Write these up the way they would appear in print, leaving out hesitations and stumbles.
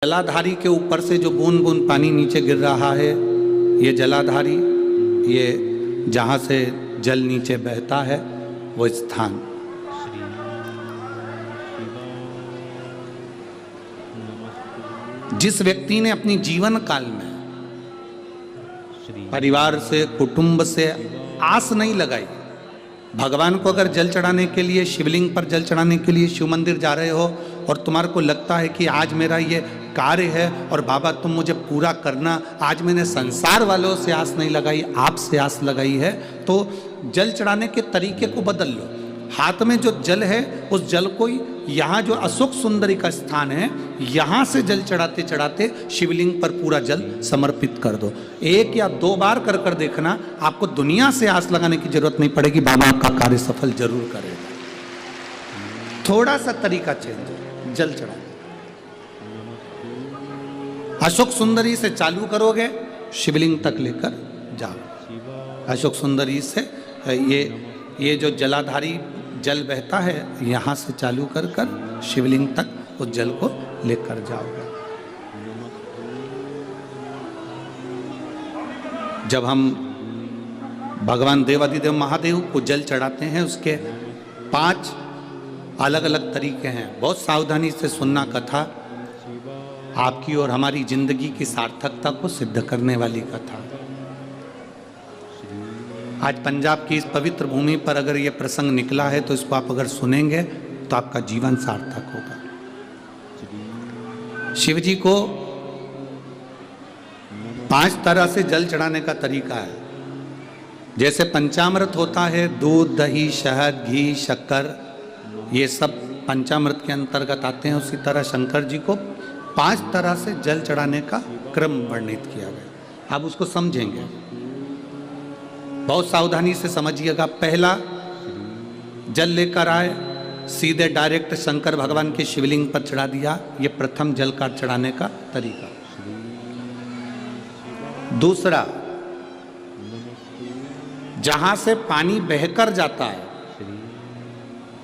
जलाधारी के ऊपर से जो बूंद बूंद पानी नीचे गिर रहा है, ये जलाधारी, ये जहाँ से जल नीचे बहता है वो स्थान। जिस व्यक्ति ने अपनी जीवन काल में परिवार से, कुटुंब से आस नहीं लगाई, भगवान को अगर जल चढ़ाने के लिए, शिवलिंग पर जल चढ़ाने के लिए शिव मंदिर जा रहे हो और तुम्हारे को लगता है कि आज मेरा ये कार्य है और बाबा तुम मुझे पूरा करना, आज मैंने संसार वालों से आस नहीं लगाई, आपसे आस लगाई है, तो जल चढ़ाने के तरीके को बदल लो। हाथ में जो जल है उस जल को यहाँ जो अशोक सुंदरी का स्थान है, यहाँ से जल चढ़ाते चढ़ाते शिवलिंग पर पूरा जल समर्पित कर दो। 1 या 2 बार कर कर देखना, आपको दुनिया से आस लगाने की जरूरत नहीं पड़ेगी, बाबा आपका कार्य सफल जरूर करेगा। थोड़ा सा तरीका चेंज, जल चढ़ाने। अशोक सुंदरी से चालू करोगे, शिवलिंग तक लेकर जाओ। अशोक सुंदरी से ये जो जलाधारी जल बहता है, यहाँ से चालू कर कर शिवलिंग तक उस जल को लेकर जाओगे। जब हम भगवान देवाधिदेव महादेव को जल चढ़ाते हैं, उसके 5 अलग अलग तरीके हैं। बहुत सावधानी से सुनना कथा, आपकी और हमारी जिंदगी की सार्थकता को सिद्ध करने वाली कथा। आज पंजाब की इस पवित्र भूमि पर अगर ये प्रसंग निकला है तो इसको आप अगर सुनेंगे तो आपका जीवन सार्थक होगा। शिव जी को 5 तरह से जल चढ़ाने का तरीका है। जैसे पंचामृत होता है, दूध, दही, शहद, घी, शक्कर, ये सब पंचामृत के अंतर्गत आते हैं। उसी तरह शंकर जी को 5 तरह से जल चढ़ाने का क्रम वर्णित किया गया। आप उसको समझेंगे, बहुत सावधानी से समझिएगा। पहला, जल लेकर आए, सीधे डायरेक्ट शंकर भगवान के शिवलिंग पर चढ़ा दिया। ये प्रथम जल का चढ़ाने का तरीका। दूसरा, जहां से पानी बहकर जाता है,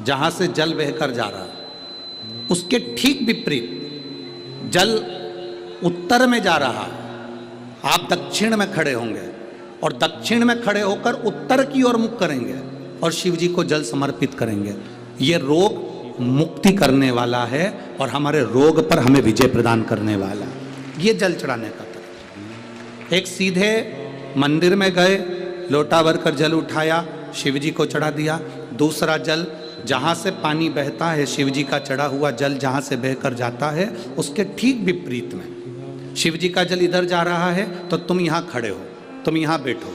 जहां से जल बहकर जा रहा है, उसके ठीक विपरीत जल उत्तर में जा रहा है, आप दक्षिण में खड़े होंगे और दक्षिण में खड़े होकर उत्तर की ओर मुख करेंगे और शिव जी को जल समर्पित करेंगे। ये रोग मुक्ति करने वाला है और हमारे रोग पर हमें विजय प्रदान करने वाला है। ये जल चढ़ाने का तरीका। एक, सीधे मंदिर में गए, लोटा भर कर जल उठाया, शिव जी को चढ़ा दिया। दूसरा जल, जहाँ से पानी बहता है, शिव जी का चढ़ा हुआ जल जहाँ से बहकर जाता है, उसके ठीक विपरीत में शिव जी का जल इधर जा रहा है तो तुम यहाँ खड़े हो, तुम यहाँ बैठो,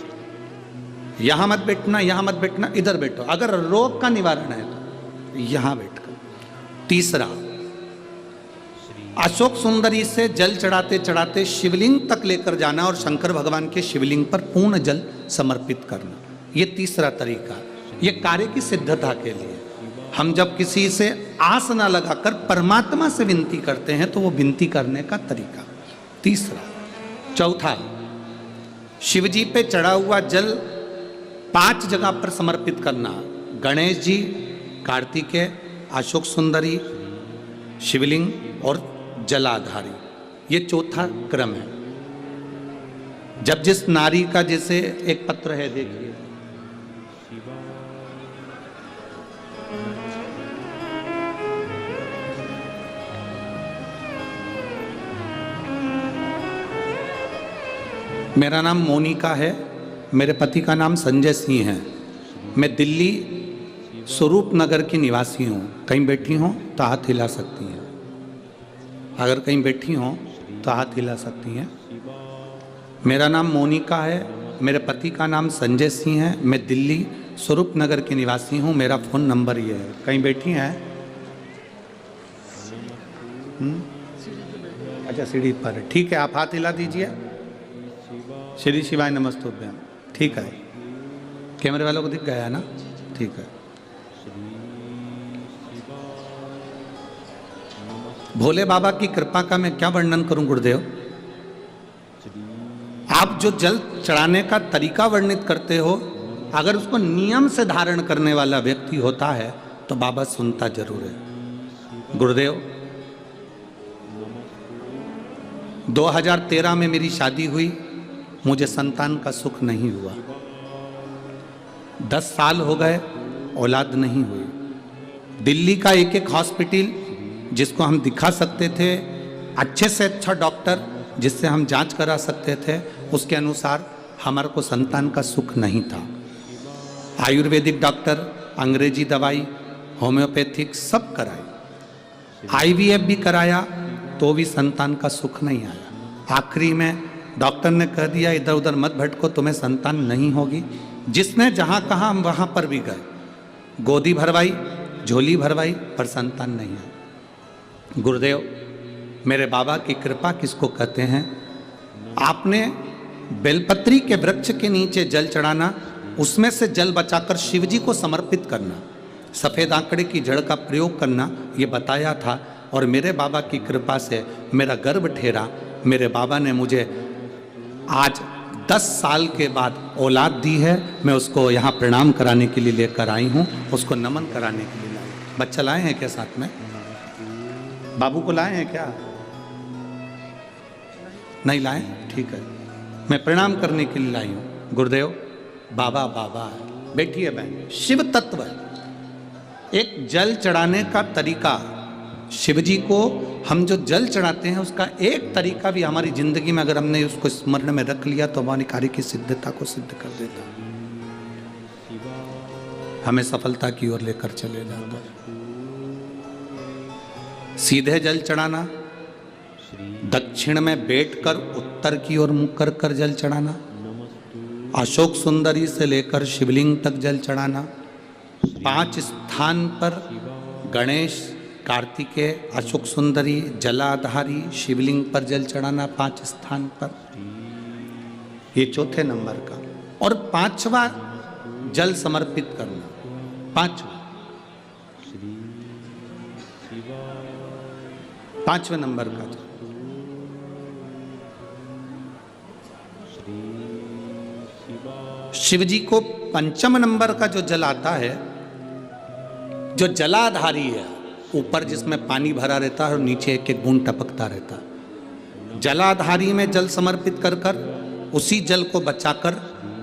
यहाँ मत बैठना, यहाँ मत बैठना, इधर बैठो। अगर रोग का निवारण है तो यहाँ बैठकर। तीसरा, अशोक सुंदरी से जल चढ़ाते चढ़ाते शिवलिंग तक लेकर जाना और शंकर भगवान के शिवलिंग पर पूर्ण जल समर्पित करना। ये तीसरा तरीका। ये कार्य की सिद्धता के लिए। हम जब किसी से आस ना लगाकर परमात्मा से विनती करते हैं तो वो विनती करने का तरीका। तीसरा। चौथा, शिव जी पे चढ़ा हुआ जल 5 जगह पर समर्पित करना। गणेश जी, कार्तिकेय, अशोक सुंदरी, शिवलिंग और जलाधारी। ये चौथा क्रम है। जब जिस नारी का, जैसे एक पत्र है, देखिए, मेरा नाम मोनिका है, मेरे पति का नाम संजय सिंह है। मैं दिल्ली स्वरूप नगर की निवासी हूँ। कहीं बैठी हों तो हाथ हिला सकती हैं। अगर कहीं बैठी हों तो हाथ हिला सकती हैं। मेरा नाम मोनिका है, मेरे पति का नाम संजय सिंह है। मैं दिल्ली स्वरूप नगर की निवासी हूँ। मेरा फ़ोन नंबर ये है। कहीं बैठी हैं? अच्छा, सीढ़ी पर है। ठीक है, आप हाथ हिला दीजिए। श्री शिवाय नमस्तुभ्यम। ठीक है, कैमरे वालों को दिख गया है ना? ठीक है। भोले बाबा की कृपा का मैं क्या वर्णन करूं गुरुदेव। आप जो जल चढ़ाने का तरीका वर्णित करते हो, अगर उसको नियम से धारण करने वाला व्यक्ति होता है तो बाबा सुनता जरूर है। गुरुदेव, 2013 में मेरी शादी हुई, मुझे संतान का सुख नहीं हुआ। 10 साल हो गए, औलाद नहीं हुई। दिल्ली का एक एक हॉस्पिटल जिसको हम दिखा सकते थे, अच्छे से अच्छा डॉक्टर जिससे हम जांच करा सकते थे, उसके अनुसार हमारे को संतान का सुख नहीं था। आयुर्वेदिक डॉक्टर, अंग्रेजी दवाई, होम्योपैथिक सब कराई, IVF भी कराया तो भी संतान का सुख नहीं आया। आखिरी में डॉक्टर ने कह दिया इधर उधर मत भटको, तुम्हें संतान नहीं होगी। जिसने जहाँ कहा हम वहाँ पर भी गए, गोदी भरवाई, झोली भरवाई, पर संतान नहीं आई। गुरुदेव, मेरे बाबा की कृपा किसको कहते हैं? आपने बेलपत्री के वृक्ष के नीचे जल चढ़ाना, उसमें से जल बचाकर शिव जी को समर्पित करना, सफ़ेद आंकड़े की जड़ का प्रयोग करना, ये बताया था। और मेरे बाबा की कृपा से मेरा गर्भ ठेरा, मेरे बाबा ने मुझे आज 10 साल के बाद औलाद दी है। मैं उसको यहाँ प्रणाम कराने के लिए लेकर आई हूँ, उसको नमन कराने के लिए लाई। बच्चा लाए हैं क्या साथ में? बाबू को लाए हैं क्या? नहीं लाए? ठीक है, मैं प्रणाम करने के लिए लाई हूँ। गुरुदेव, बाबा बाबा बैठिए बहन। शिव तत्व एक जल चढ़ाने का तरीका, शिव जी को हम जो जल चढ़ाते हैं उसका एक तरीका भी हमारी जिंदगी में अगर हमने उसको स्मरण में रख लिया तो हमारी कार्य की सिद्धता को सिद्ध कर देता, हमें सफलता की ओर लेकर चले जाता। सीधे जल चढ़ाना, दक्षिण में बैठकर उत्तर की ओर मुख कर कर जल चढ़ाना, अशोक सुंदरी से लेकर शिवलिंग तक जल चढ़ाना, 5 स्थान पर गणेश, कार्तिकेय, अशोक सुंदरी, जलाधारी, शिवलिंग पर जल चढ़ाना 5 स्थान पर, ये चौथे नंबर का। और 5वां जल समर्पित करना, 5वें नंबर का जल। शिव जी को 5म नंबर का जो जल आता है, जो जलाधारी है, ऊपर जिसमें पानी भरा रहता है और नीचे एक एक बूंद टपकता रहता है, जलाधारी में जल समर्पित कर कर उसी जल को बचाकर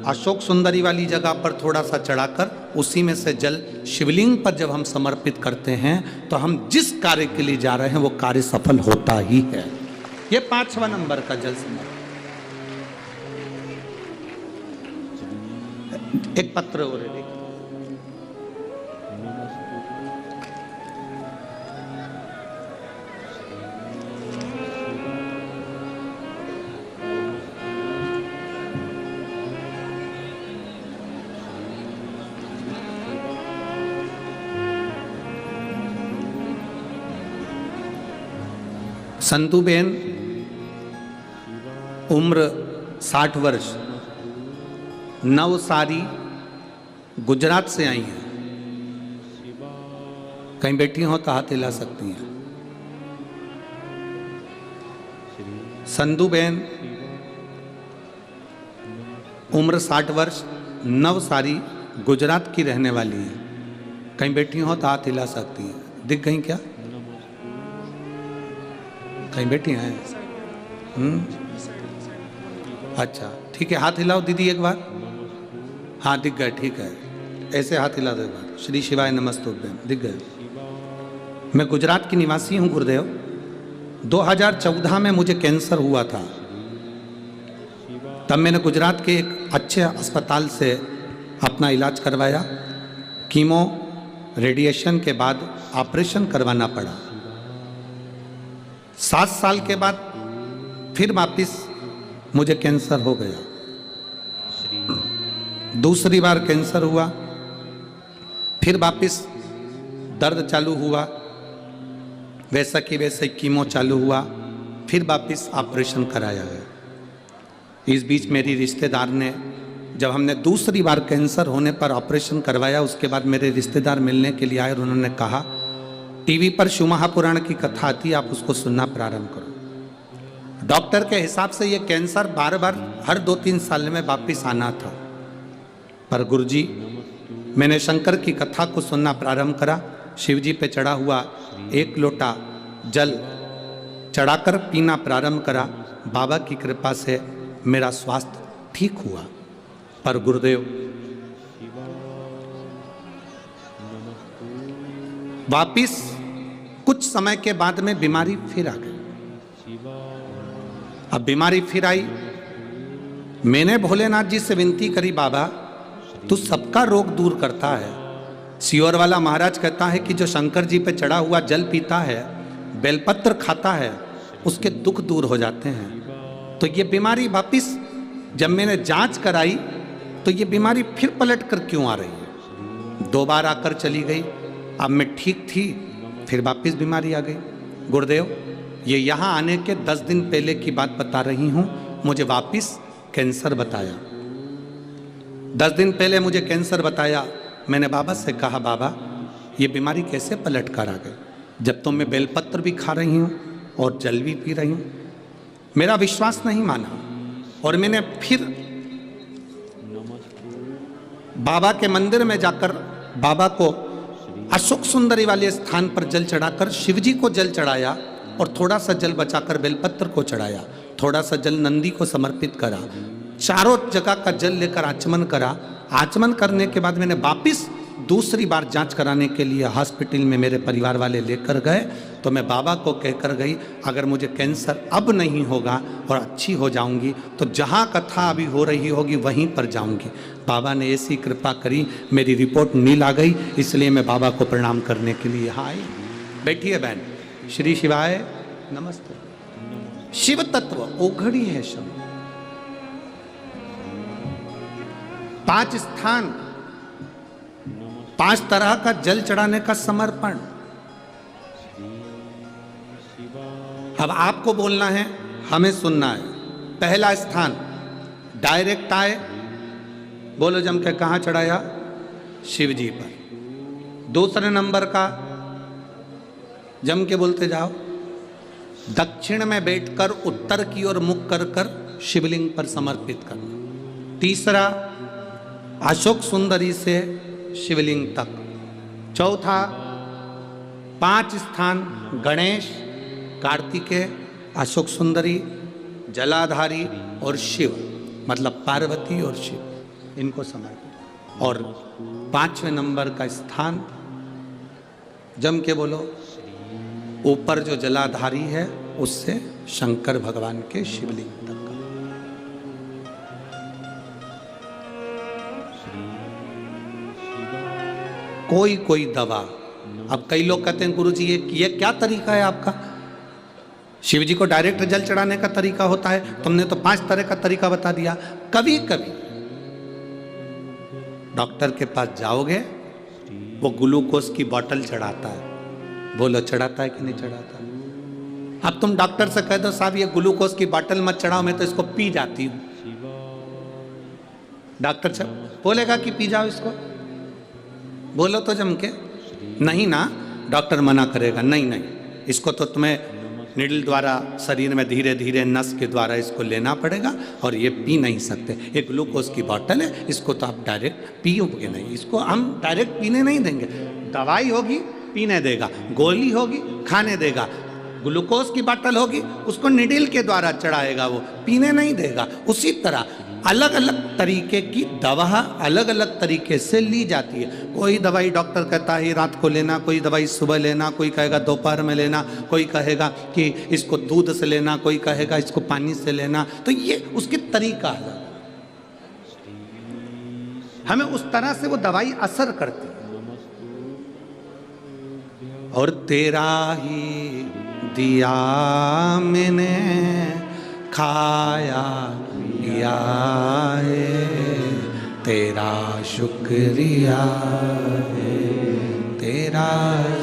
अशोक सुंदरी वाली जगह पर थोड़ा सा चढ़ाकर उसी में से जल शिवलिंग पर जब हम समर्पित करते हैं तो हम जिस कार्य के लिए जा रहे हैं वो कार्य सफल होता ही है। ये 5वां नंबर का जल समर्पण। एक पत्र और है, संतुबेन, उम्र 60 वर्ष, नवसारी, गुजरात से आई हैं। कहीं बैठी हो तो हाथ हिला सकती हैं। संधुबेन, उम्र 60 वर्ष, नवसारी, गुजरात की रहने वाली हैं। कहीं बैठी हो तो हाथ हिला सकती हैं। दिख गई क्या? कहीं बैठी हैं? अच्छा ठीक है, हाथ हिलाओ दीदी एक बार। हाँ दिख गए, ठीक है, ऐसे हाथ हिला दो एक बार। श्री शिवाय नमस्तुभ्यं, दिख गए। मैं गुजरात की निवासी हूँ गुरुदेव। 2014 में मुझे कैंसर हुआ था। तब मैंने गुजरात के एक अच्छे अस्पताल से अपना इलाज करवाया। कीमो रेडिएशन के बाद ऑपरेशन करवाना पड़ा। 7 साल के बाद फिर वापिस मुझे कैंसर हो गया। दूसरी बार कैंसर हुआ, फिर वापिस दर्द चालू हुआ, वैसा कि वैसे कीमो चालू हुआ, फिर वापिस ऑपरेशन कराया गया। इस बीच मेरी रिश्तेदार ने, जब हमने दूसरी बार कैंसर होने पर ऑपरेशन करवाया, उसके बाद मेरे रिश्तेदार मिलने के लिए आए और उन्होंने कहा टीवी पर शिव महापुराण की कथा आती है, आप उसको सुनना प्रारंभ करो। डॉक्टर के हिसाब से ये कैंसर बार बार हर 2-3 साल में वापिस आना था। पर गुरुजी, मैंने शंकर की कथा को सुनना प्रारंभ करा। शिव जी पे चढ़ा हुआ 1 लोटा जल चढ़ाकर पीना प्रारंभ करा। बाबा की कृपा से मेरा स्वास्थ्य ठीक हुआ। पर गुरुदेव वापिस कुछ समय के बाद में बीमारी फिर आ गई। अब बीमारी फिर आई, मैंने भोलेनाथ जी से विनती करी, बाबा तू सबका रोग दूर करता है। सियोर वाला महाराज कहता है कि जो शंकर जी पे चढ़ा हुआ जल पीता है, बेलपत्र खाता है, उसके दुख दूर हो जाते हैं। तो ये बीमारी वापिस जब मैंने जांच कराई तो ये बीमारी फिर पलट कर क्यों आ रही है? 2 बार आकर चली गई। अब मैं ठीक थी, फिर वापिस बीमारी आ गई। गुरुदेव ये यहाँ आने के 10 दिन पहले की बात बता रही हूँ, मुझे वापिस कैंसर बताया। 10 दिन पहले मुझे कैंसर बताया। मैंने बाबा से कहा, बाबा ये बीमारी कैसे पलट कर आ गई, जब तो मैं बेलपत्र भी खा रही हूँ और जल भी पी रही हूँ। मेरा विश्वास नहीं माना और मैंने फिर बाबा के मंदिर में जाकर बाबा को अशोक सुंदरी वाले स्थान पर जल चढ़ाकर शिव जी को जल चढ़ाया और थोड़ा सा जल बचाकर बेलपत्र को चढ़ाया, थोड़ा सा जल नंदी को समर्पित करा, चारों जगह का जल लेकर आचमन करा। आचमन करने के बाद मैंने वापिस दूसरी बार जांच कराने के लिए हॉस्पिटल में मेरे परिवार वाले लेकर गए। तो मैं बाबा को कहकर गई, अगर मुझे कैंसर अब नहीं होगा और अच्छी हो जाऊंगी तो जहाँ कथा अभी हो रही होगी वहीं पर जाऊंगी। बाबा ने ऐसी कृपा करी, मेरी रिपोर्ट नील आ गई, इसलिए मैं बाबा को प्रणाम करने के लिए यहाँ आई। बैठिए बहन। श्री शिवाय नमस्ते। शिव तत्व ओघड़ी है शब्द। 5 स्थान, 5 तरह का जल चढ़ाने का समर्पण। अब आपको बोलना है, हमें सुनना है। पहला स्थान डायरेक्ट आए, बोलो जम के, कहाँ चढ़ाया? शिव जी पर। दूसरे नंबर का जम के बोलते जाओ, दक्षिण में बैठकर उत्तर की ओर मुख कर कर शिवलिंग पर समर्पित करना। तीसरा अशोक सुंदरी से शिवलिंग तक। चौथा 5 स्थान गणेश, कार्तिकेय, अशोक सुंदरी, जलाधारी और शिव, मतलब पार्वती और शिव, इनको समर्पित। और 5वें नंबर का स्थान जम के बोलो, ऊपर जो जलाधारी है उससे शंकर भगवान के शिवलिंग तक का। कोई दवा। अब कई लोग कहते हैं गुरुजी ये क्या तरीका है आपका? शिव जी को डायरेक्ट जल चढ़ाने का तरीका होता है, तुमने तो 5 तरह का तरीका बता दिया। कभी कभी डॉक्टर के पास जाओगे, वो ग्लूकोज की बोतल चढ़ाता है। बोलो चढ़ाता है कि नहीं चढ़ाता? अब तुम डॉक्टर से कह दो, साहब ये ग्लूकोज की बोतल मत चढ़ाओ, मैं तो इसको पी जाती हूँ। डॉक्टर साहब बोलेगा कि पी जाओ इसको? बोलो तो जम के, नहीं ना, डॉक्टर मना करेगा, नहीं, इसको तो तुम्हें निडल द्वारा शरीर में धीरे धीरे नस के द्वारा इसको लेना पड़ेगा और ये पी नहीं सकते। ये ग्लूकोज की बोतल है, इसको तो आप डायरेक्ट पियोगे नहीं, इसको हम डायरेक्ट पीने नहीं देंगे। दवाई होगी पीने देगा, गोली होगी खाने देगा, ग्लूकोज की बोतल होगी उसको निडल के द्वारा चढ़ाएगा, वो पीने नहीं देगा। उसी तरह अलग अलग तरीके की दवा अलग अलग तरीके से ली जाती है। कोई दवाई डॉक्टर कहता है रात को लेना, कोई दवाई सुबह लेना, कोई कहेगा दोपहर में लेना, कोई कहेगा कि इसको दूध से लेना, कोई कहेगा इसको पानी से लेना। तो ये उसकी तरीका है, हमें उस तरह से वो दवाई असर करती है। और तेरा ही दिया मैंने खाया पिया है, तेरा शुक्रिया है, तेरा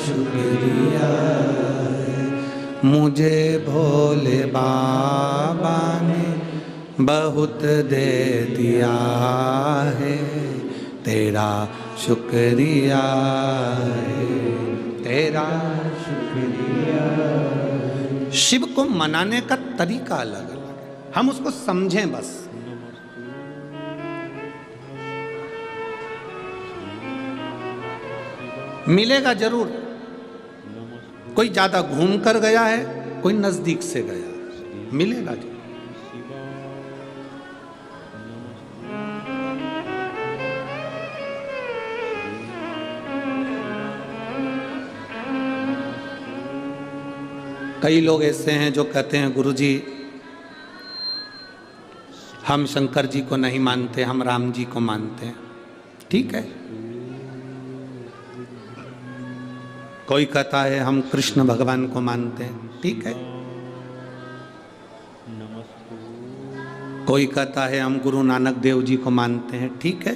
शुक्रिया है। मुझे भोले बाबा ने बहुत दे दिया है, तेरा शुक्रिया है, तेरा शुक्रिया। शिव को मनाने का तरीका अलग अलग है, हम उसको समझें बस। मिलेगा जरूर, कोई ज्यादा घूम कर गया है, कोई नजदीक से गया, मिलेगा जरूर। कई लोग ऐसे हैं जो कहते हैं गुरुजी हम शंकर जी को नहीं मानते, हम राम जी को मानते हैं। ठीक है। कोई कहता है हम कृष्ण भगवान को मानते हैं। ठीक है। कोई कहता है हम गुरु नानक देव जी को मानते हैं। ठीक है।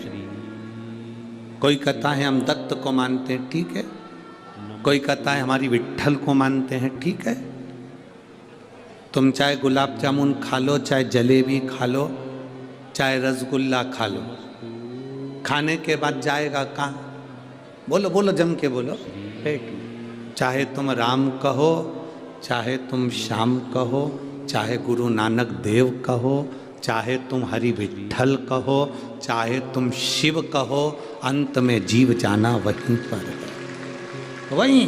कोई कहता है हम दत्त को मानते हैं। ठीक है। कोई कहता है हमारी विट्ठल को मानते हैं। ठीक है। तुम चाहे गुलाब जामुन खा लो, चाहे जलेबी खा लो, चाहे रसगुल्ला खा लो, खाने के बाद जाएगा कहाँ? बोलो बोलो, जम के बोलो। चाहे तुम राम कहो, चाहे तुम श्याम कहो, चाहे गुरु नानक देव कहो, चाहे तुम हरि विट्ठल कहो, चाहे तुम शिव कहो, अंत में जीव जाना वहीं पर है। वहीं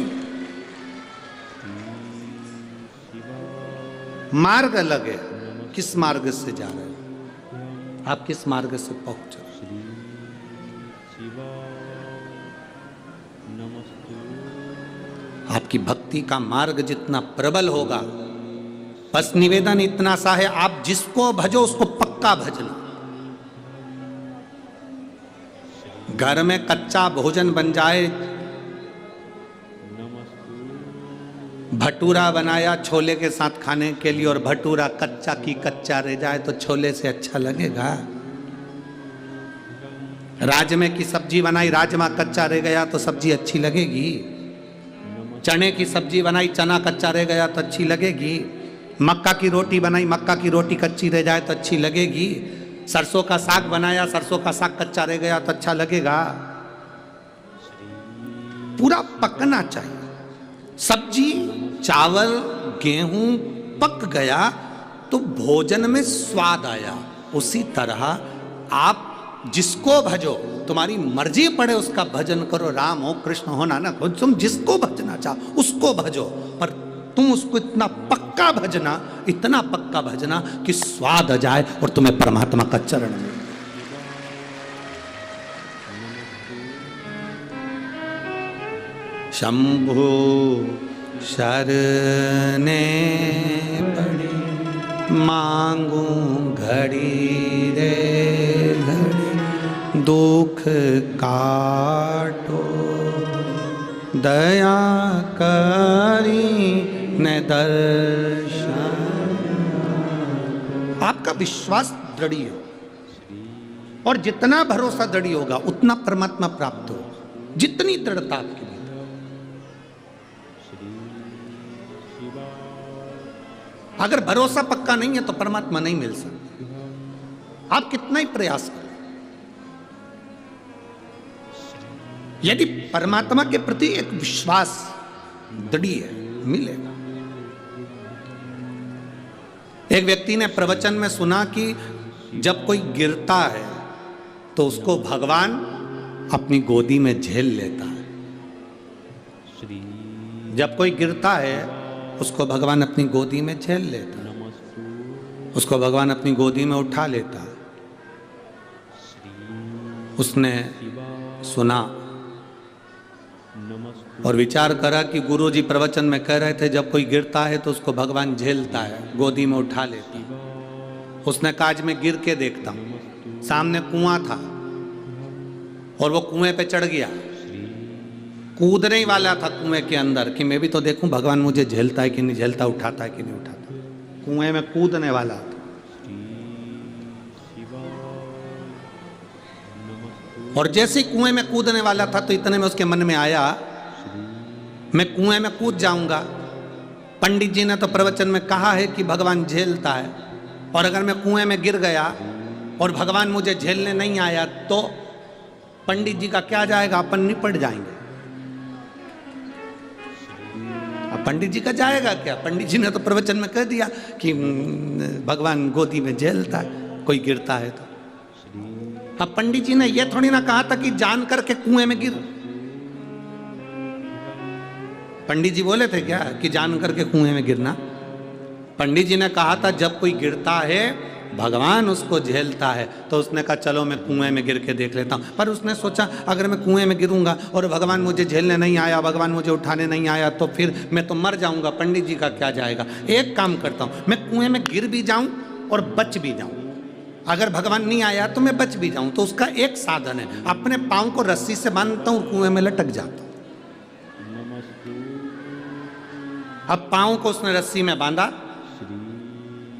मार्ग अलग है। किस मार्ग से जा रहे हो आप? किस मार्ग से पहुंच रहे हो? आपकी भक्ति का मार्ग जितना प्रबल होगा, बस निवेदन इतना सा है, आप जिसको भजो उसको पक्का भजना। घर में कच्चा भोजन बन जाए, भटूरा बनाया छोले के साथ खाने के लिए और भटूरा कच्चा की कच्चा रह जाए तो छोले से अच्छा लगेगा? राजमे की सब्जी बनाई, राजमा कच्चा रह गया तो सब्जी अच्छी लगेगी? चने की सब्जी बनाई, चना कच्चा रह गया तो अच्छी लगेगी? मक्का की रोटी बनाई, मक्का की रोटी कच्ची रह जाए तो अच्छी लगेगी? सरसों का साग बनाया, सरसों का साग कच्चा रह गया तो अच्छा लगेगा? पूरा पकना चाहिए। सब्जी, चावल, गेहूं पक गया तो भोजन में स्वाद आया। उसी तरह आप जिसको भजो, तुम्हारी मर्जी पड़े उसका भजन करो। राम हो, कृष्ण हो, नानक हो, तुम जिसको भजना चाहो उसको भजो, पर तुम उसको इतना पक्का भजना, इतना पक्का भजना कि स्वाद आ जाए और तुम्हें परमात्मा का चरण मिले। शंभु शरणे पड़ी, मांगू घड़ी रे घड़ी, दुख काटो दया करी न दर्शन। आपका विश्वास दृढ़ हो और जितना भरोसा दृढ़ होगा उतना परमात्मा प्राप्त हो। जितनी दृढ़ता आपकी, अगर भरोसा पक्का नहीं है तो परमात्मा नहीं मिल सकता, आप कितना ही प्रयास करें। यदि परमात्मा के प्रति एक विश्वास दृढ़ है, मिलेगा। एक व्यक्ति ने प्रवचन में सुना कि जब कोई गिरता है तो उसको भगवान अपनी गोदी में झेल लेता है। जब कोई गिरता है उसको भगवान अपनी गोदी में झेल लेता है, उसको भगवान अपनी गोदी में उठा लेता है। उसने सुना और विचार करा कि गुरुजी प्रवचन में कह रहे थे जब कोई गिरता है तो उसको भगवान झेलता है, गोदी में उठा लेता है। उसने कहा आज मैं गिर के देखता हूं। सामने कुआं था और वो कुएं पे चढ़ गया, कूदने ही वाला था कुएं के अंदर कि मैं भी तो देखूं भगवान मुझे झेलता है कि नहीं झेलता, उठाता है कि नहीं उठाता। कुएं में कूदने वाला था और जैसे ही कुएं में कूदने वाला था तो इतने में उसके मन में आया मैं कुएं में कूद जाऊंगा। पंडित जी ने तो प्रवचन में कहा है कि भगवान झेलता है, और अगर मैं कुएं में गिर गया और भगवान मुझे झेलने नहीं आया तो पंडित जी का क्या जाएगा, अपन निपट जाएंगे। अब पंडित जी का जाएगा क्या? पंडित जी ने तो प्रवचन में कह दिया कि भगवान गोदी में झेलता है कोई गिरता है तो। अब पंडित जी ने यह थोड़ी ना कहा था कि जान करके कुएं में गिर। पंडित जी बोले थे क्या कि जान करके कुएं में गिरना? पंडित जी ने कहा था जब कोई गिरता है भगवान उसको झेलता है, तो उसने कहा चलो मैं कुएं में गिर के देख लेता हूँ। पर उसने सोचा अगर मैं कुएं में गिरूंगा और भगवान मुझे झेलने नहीं आया, भगवान मुझे उठाने नहीं आया, तो फिर मैं तो मर जाऊंगा, पंडित जी का क्या जाएगा। एक काम करता हूँ, मैं कुएं में गिर भी जाऊं और बच भी जाऊं, अगर भगवान नहीं आया तो मैं बच भी जाऊं। तो उसका एक साधन है, अपने पाँव को रस्सी से बांधता हूँ, कुएं में लटक जाता हूँ। अब पाँव को उसने रस्सी में बांधा,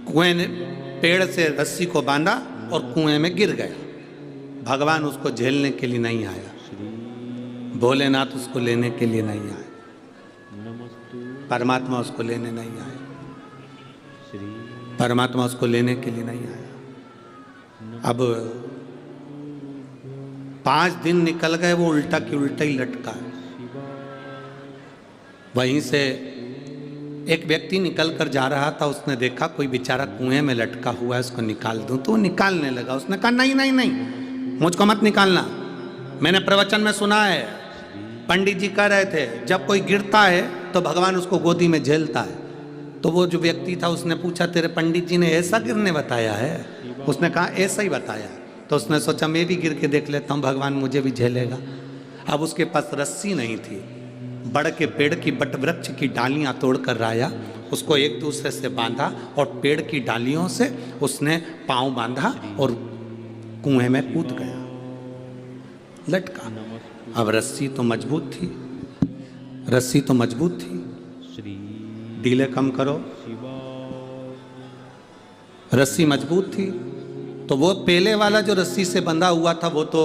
कुएं ने पेड़ से रस्सी को बांधा और कुएं में गिर गया। भगवान उसको झेलने के लिए नहीं आया, भोलेनाथ उसको लेने के लिए नहीं आए, परमात्मा उसको लेने नहीं आया, परमात्मा उसको लेने के लिए नहीं आया। अब 5 दिन निकल गए, वो उल्टा की उल्टा ही लटका है। वहीं से एक व्यक्ति निकल कर जा रहा था, उसने देखा कोई बेचारा कुएं में लटका हुआ है, उसको निकाल दूं, तो वो निकालने लगा। उसने कहा नहीं नहीं नहीं, मुझको मत निकालना, मैंने प्रवचन में सुना है, पंडित जी कह रहे थे जब कोई गिरता है तो भगवान उसको गोदी में झेलता है। तो वो जो व्यक्ति था उसने पूछा तेरे पंडित जी ने ऐसा गिरने बताया है? उसने कहा ऐसा ही बताया। तो उसने सोचा मैं भी गिर के देख लेता हूँ, भगवान मुझे भी झेलेगा। अब उसके पास रस्सी नहीं थी, बड़ के पेड़ की बट वृक्ष की डालियां तोड़कर लाया, उसको एक दूसरे से बांधा और पेड़ की डालियों से उसने पांव बांधा और कुएं में कूद गया, लटका। अब रस्सी तो मजबूत थी, रस्सी तो मजबूत थी, ढीले कम करो, रस्सी मजबूत थी। तो वो पहले वाला जो रस्सी से बंधा हुआ था वो तो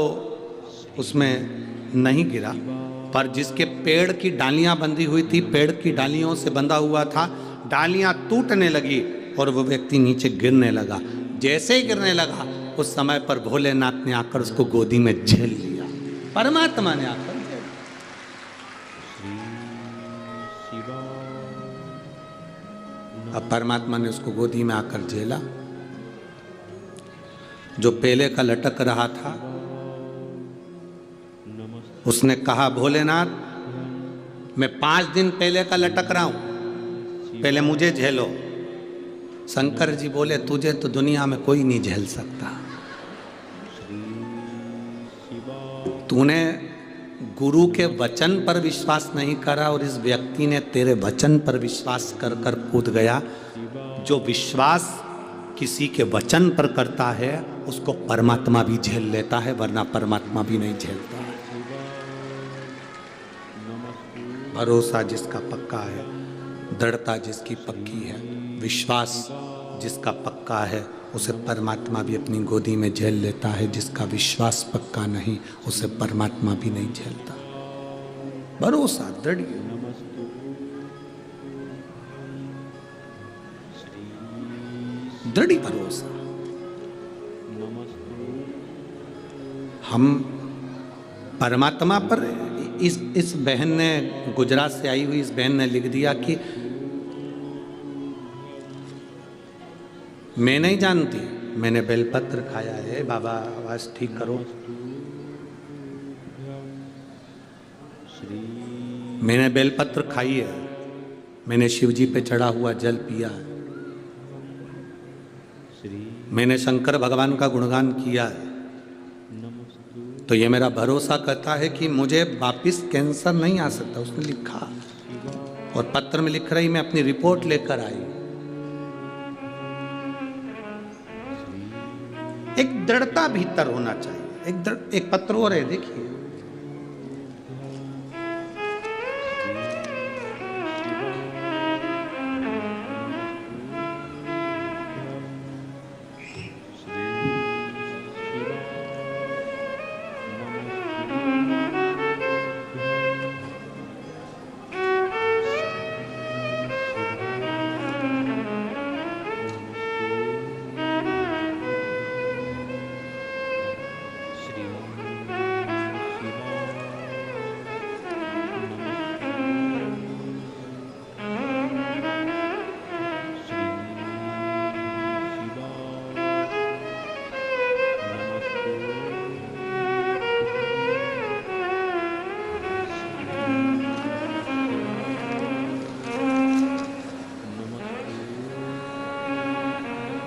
उसमें नहीं गिरा, पर जिसके पेड़ की डालियां बंधी हुई थी, पेड़ की डालियों से बंधा हुआ था, डालियां टूटने लगी और वो व्यक्ति नीचे गिरने लगा। जैसे ही गिरने लगा उस समय पर भोलेनाथ ने आकर उसको गोदी में झेल लिया, परमात्मा ने आकर। अब परमात्मा ने उसको गोदी में आकर झेला। जो पहले का लटक रहा था उसने कहा भोलेनाथ मैं 5 दिन पहले का लटक रहा हूं, पहले मुझे झेलो। शंकर जी बोले तुझे तो दुनिया में कोई नहीं झेल सकता, तूने गुरु के वचन पर विश्वास नहीं करा और इस व्यक्ति ने तेरे वचन पर विश्वास कर कर कूद गया। जो विश्वास किसी के वचन पर करता है उसको परमात्मा भी झेल लेता है, वरना परमात्मा भी नहीं झेलता है। भरोसा जिसका पक्का है, दृढ़ता जिसकी पक्की है, विश्वास जिसका पक्का है, उसे परमात्मा भी अपनी गोदी में झेल लेता है। जिसका विश्वास पक्का नहीं उसे परमात्मा भी नहीं झेलता। भरोसा दृढ़, दृढ़ भरोसा। हम परमात्मा पर, इस बहन ने, गुजरात से आई हुई इस बहन ने लिख दिया कि मैं नहीं जानती, मैंने बेलपत्र खाया है, बाबा आवाज ठीक करो, मैंने बेलपत्र खाई है, मैंने शिवजी पे चढ़ा हुआ जल पिया है, मैंने शंकर भगवान का गुणगान किया है, तो ये मेरा भरोसा करता है कि मुझे वापिस कैंसर नहीं आ सकता। उसने लिखा और पत्र में लिख रही मैं अपनी रिपोर्ट लेकर आई। एक दृढ़ता भीतर होना चाहिए। एक पत्र और है, देखिए,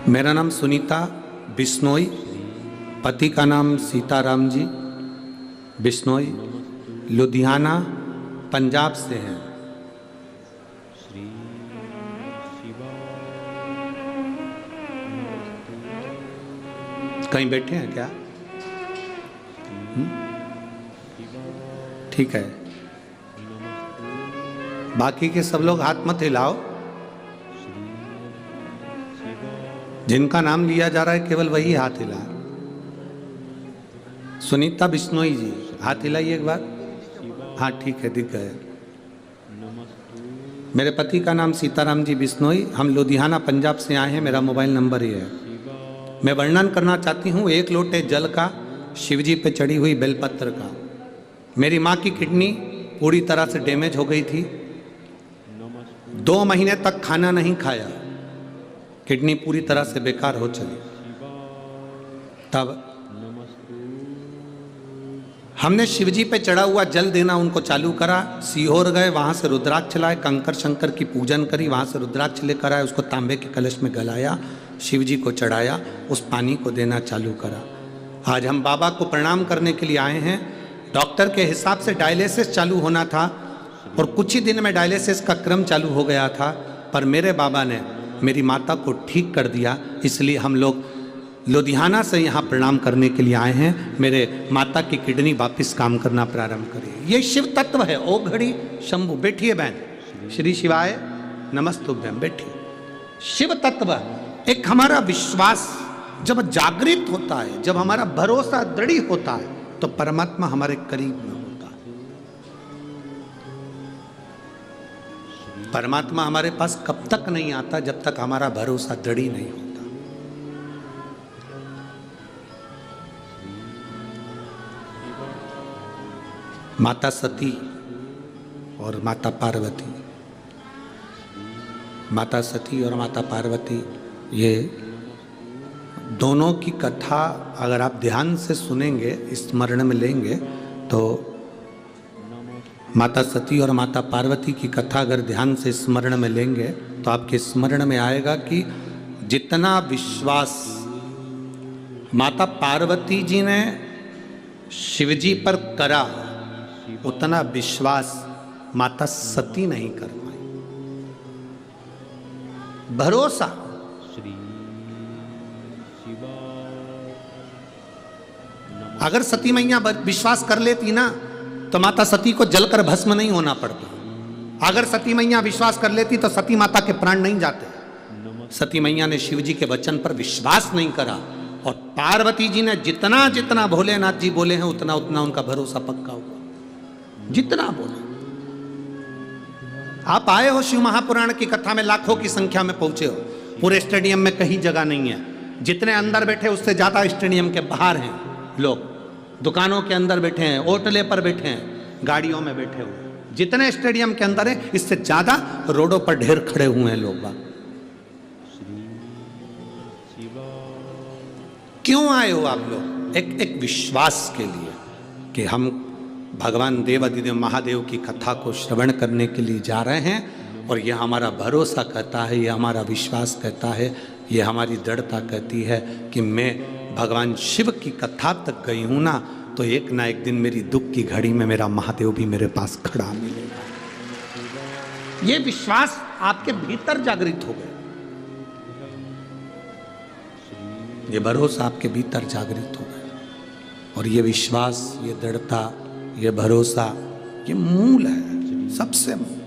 मेरा नाम सुनीता बिश्नोई, पति का नाम सीताराम जी बिश्नोई, लुधियाना पंजाब से हैं। कहीं बैठे हैं क्या? ठीक है, बाकी के सब लोग हाथ मत हिलाओ। जिनका नाम लिया जा रहा है केवल वही हाथ हिला। सुनीता बिश्नोई जी, हाथ हिलाइए एक बार। हाँ ठीक है, दिख गए। मेरे पति का नाम सीताराम जी बिश्नोई, हम लुधियाना पंजाब से आए हैं। मेरा मोबाइल नंबर ये है। मैं वर्णन करना चाहती हूँ एक लोटे जल का, शिवजी पे चढ़ी हुई बेलपत्र का। मेरी माँ की किडनी पूरी तरह से डैमेज हो गई थी, 2 महीने तक खाना नहीं खाया, किडनी पूरी तरह से बेकार हो चली। तब हमने शिवजी पे चढ़ा हुआ जल देना उनको चालू करा। सीहोर गए, वहाँ से रुद्राक्ष लाए, कंकर शंकर की पूजन करी, वहाँ से रुद्राक्ष लेकर आए, उसको तांबे के कलश में गलाया, शिवजी को चढ़ाया, उस पानी को देना चालू करा। आज हम बाबा को प्रणाम करने के लिए आए हैं। डॉक्टर के हिसाब से डायलिसिस चालू होना था और कुछ ही दिन में डायलिसिस का क्रम चालू हो गया था, पर मेरे बाबा ने मेरी माता को ठीक कर दिया। इसलिए हम लोग लुधियाना से यहाँ प्रणाम करने के लिए आए हैं। मेरे माता की किडनी वापस काम करना प्रारंभ करे। ये शिव तत्व है। ओ घड़ी शंभु, बैठिए बहन। श्री शिवाय नमस्तुभ्यम, बैठिए। शिव तत्व एक हमारा विश्वास जब जागृत होता है, जब हमारा भरोसा दृढ़ होता है, तो परमात्मा हमारे करीब में होता है। परमात्मा हमारे पास कब तक नहीं आता? जब तक हमारा भरोसा दृढ़ नहीं होता। माता सती और माता पार्वती, माता सती और माता पार्वती, ये दोनों की कथा अगर आप ध्यान से सुनेंगे, स्मरण में लेंगे, तो माता सती और माता पार्वती की कथा अगर ध्यान से स्मरण में लेंगे तो आपके स्मरण में आएगा कि जितना विश्वास माता पार्वती जी ने शिवजी पर करा, उतना विश्वास माता सती नहीं कर पाई। भरोसा, अगर सती मैया विश्वास कर लेती ना तो माता सती को जलकर भस्म नहीं होना पड़ता। अगर सती मैया विश्वास कर लेती तो सती माता के प्राण नहीं जाते। सती मैया ने शिवजी के वचन पर विश्वास नहीं करा, और पार्वती जी ने जितना जितना भोलेनाथ जी बोले हैं उतना उतना उनका भरोसा पक्का हुआ। जितना बोले। आप आए हो शिव महापुराण की कथा में, लाखों की संख्या में पहुंचे हो। पूरे स्टेडियम में कहीं जगह नहीं है। जितने अंदर बैठे उससे ज्यादा स्टेडियम के बाहर हैं लोग। दुकानों के अंदर बैठे हैं, ओटले पर बैठे हैं, गाड़ियों में बैठे हुए। जितने स्टेडियम के अंदर है, इससे ज्यादा रोडों पर ढेर खड़े हुए हैं लोग। क्यों आए हो आप लोग? एक विश्वास के लिए कि हम भगवान देवाधिदेव महादेव की कथा को श्रवण करने के लिए जा रहे हैं। और यह हमारा भरोसा कहता है, यह हमारा विश्वास कहता है, यह हमारी दृढ़ता कहती है कि मैं भगवान शिव की कथा तक गई हूँ ना, तो एक ना एक दिन मेरी दुख की घड़ी में मेरा महादेव भी मेरे पास खड़ा मिलेगा। ये विश्वास आपके भीतर जागृत हो गया। ये भरोसा आपके भीतर जागृत हो गया। और ये विश्वास, ये दृढ़ता, ये भरोसा, ये मूल है, सबसे मूल।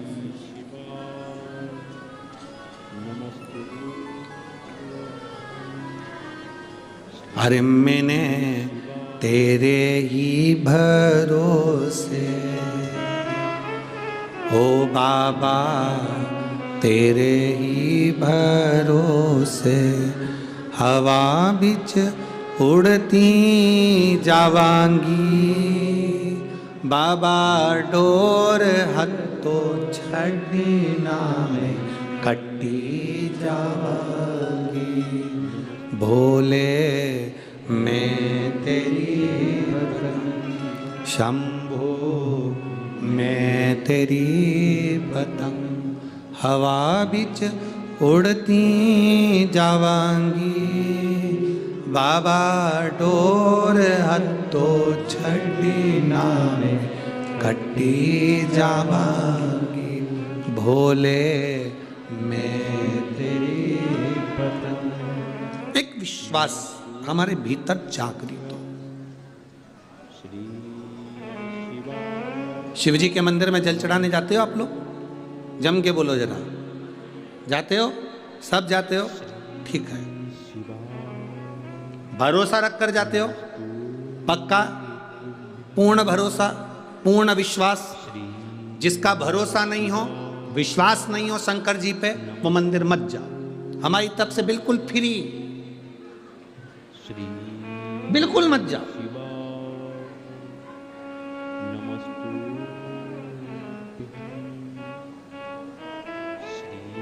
अरे मैंने तेरे ही भरोसे, ओ बाबा तेरे ही भरोसे, हवा बिच उड़ती जावांगी, बाबा डोर हत्तो छड़ना में कट्टी जावांगी। भोले मैं तेरी शंभो मैं तेरी पतंग, हवा बिच उड़ती जावांगी बाबा डोर हत्तो छड़ी नावे कट्टी जावांगी भोले मैं तेरी पतंग। एक विश्वास हमारे भीतर जागृत हो। शिव जी के मंदिर में जल चढ़ाने जाते हो आप लोग? जम के बोलो जरा, जाते हो? सब जाते हो? ठीक है। भरोसा रख कर जाते हो? पक्का? पूर्ण भरोसा, पूर्ण विश्वास? जिसका भरोसा नहीं हो, विश्वास नहीं हो शंकर जी पे, वो मंदिर मत जाओ। हमारी तरफ से बिल्कुल फ्री, बिल्कुल मत जाओ।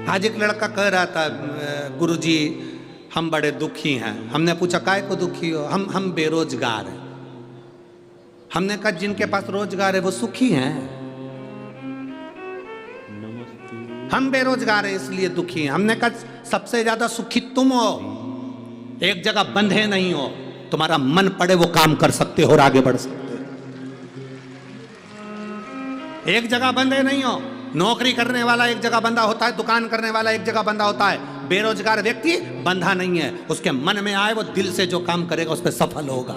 आज एक लड़का कह रहा था, गुरुजी हम बड़े दुखी हैं। हमने पूछा काहे को दुखी हो? हम बेरोजगार हैं। हमने कहा जिनके पास रोजगार है वो सुखी हैं, हम बेरोजगार हैं इसलिए दुखी हैं। हमने कहा सबसे ज्यादा सुखी तुम हो, एक जगह बंधे नहीं हो, तुम्हारा मन पड़े वो काम कर सकते हो और आगे बढ़ सकते हो। एक जगह बंधे नहीं हो। नौकरी करने वाला एक जगह बंधा होता है, दुकान करने वाला एक जगह बंधा होता है। बेरोजगार व्यक्ति बंधा नहीं है, उसके मन में आए वो दिल से जो काम करेगा उस पर सफल होगा।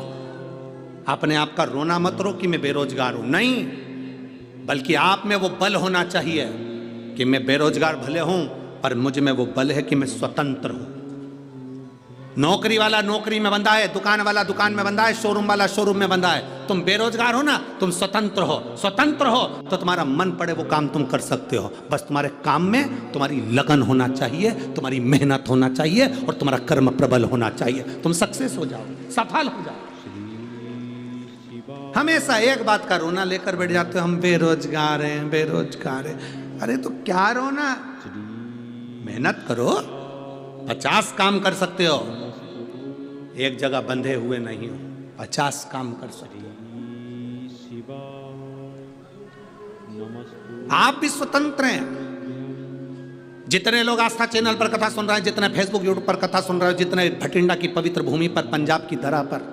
अपने आप का रोना मत रो कि मैं बेरोजगार हूं, नहीं, बल्कि आप में वो बल होना चाहिए कि मैं बेरोजगार भले हूं पर मुझ में वो बल है कि मैं स्वतंत्र हूं। नौकरी वाला नौकरी में बंधा है, दुकान वाला दुकान में बंधा है, शोरूम वाला शोरूम में बंधा है। तुम बेरोजगार हो ना, तुम स्वतंत्र हो। स्वतंत्र हो तो तुम्हारा मन पड़े वो काम तुम कर सकते हो। बस तुम्हारे काम में तुम्हारी लगन होना चाहिए, तुम्हारी मेहनत होना चाहिए और तुम्हारा कर्म प्रबल होना चाहिए। तुम सक्सेस हो जाओ, सफल हो जाओ। हमेशा एक बात का रोना लेकर बैठ जाते हो, हम बेरोजगार हैं, बेरोजगार हैं। अरे तो क्या रोना, मेहनत करो, 50 काम कर सकते हो, एक जगह बंधे हुए नहीं हो, 50 काम कर सकते हो। आप भी स्वतंत्र हैं। जितने लोग आस्था चैनल पर कथा सुन रहे हैं, जितने फेसबुक यूट्यूब पर कथा सुन रहे हो, जितने भटिंडा की पवित्र भूमि पर, पंजाब की धरा पर,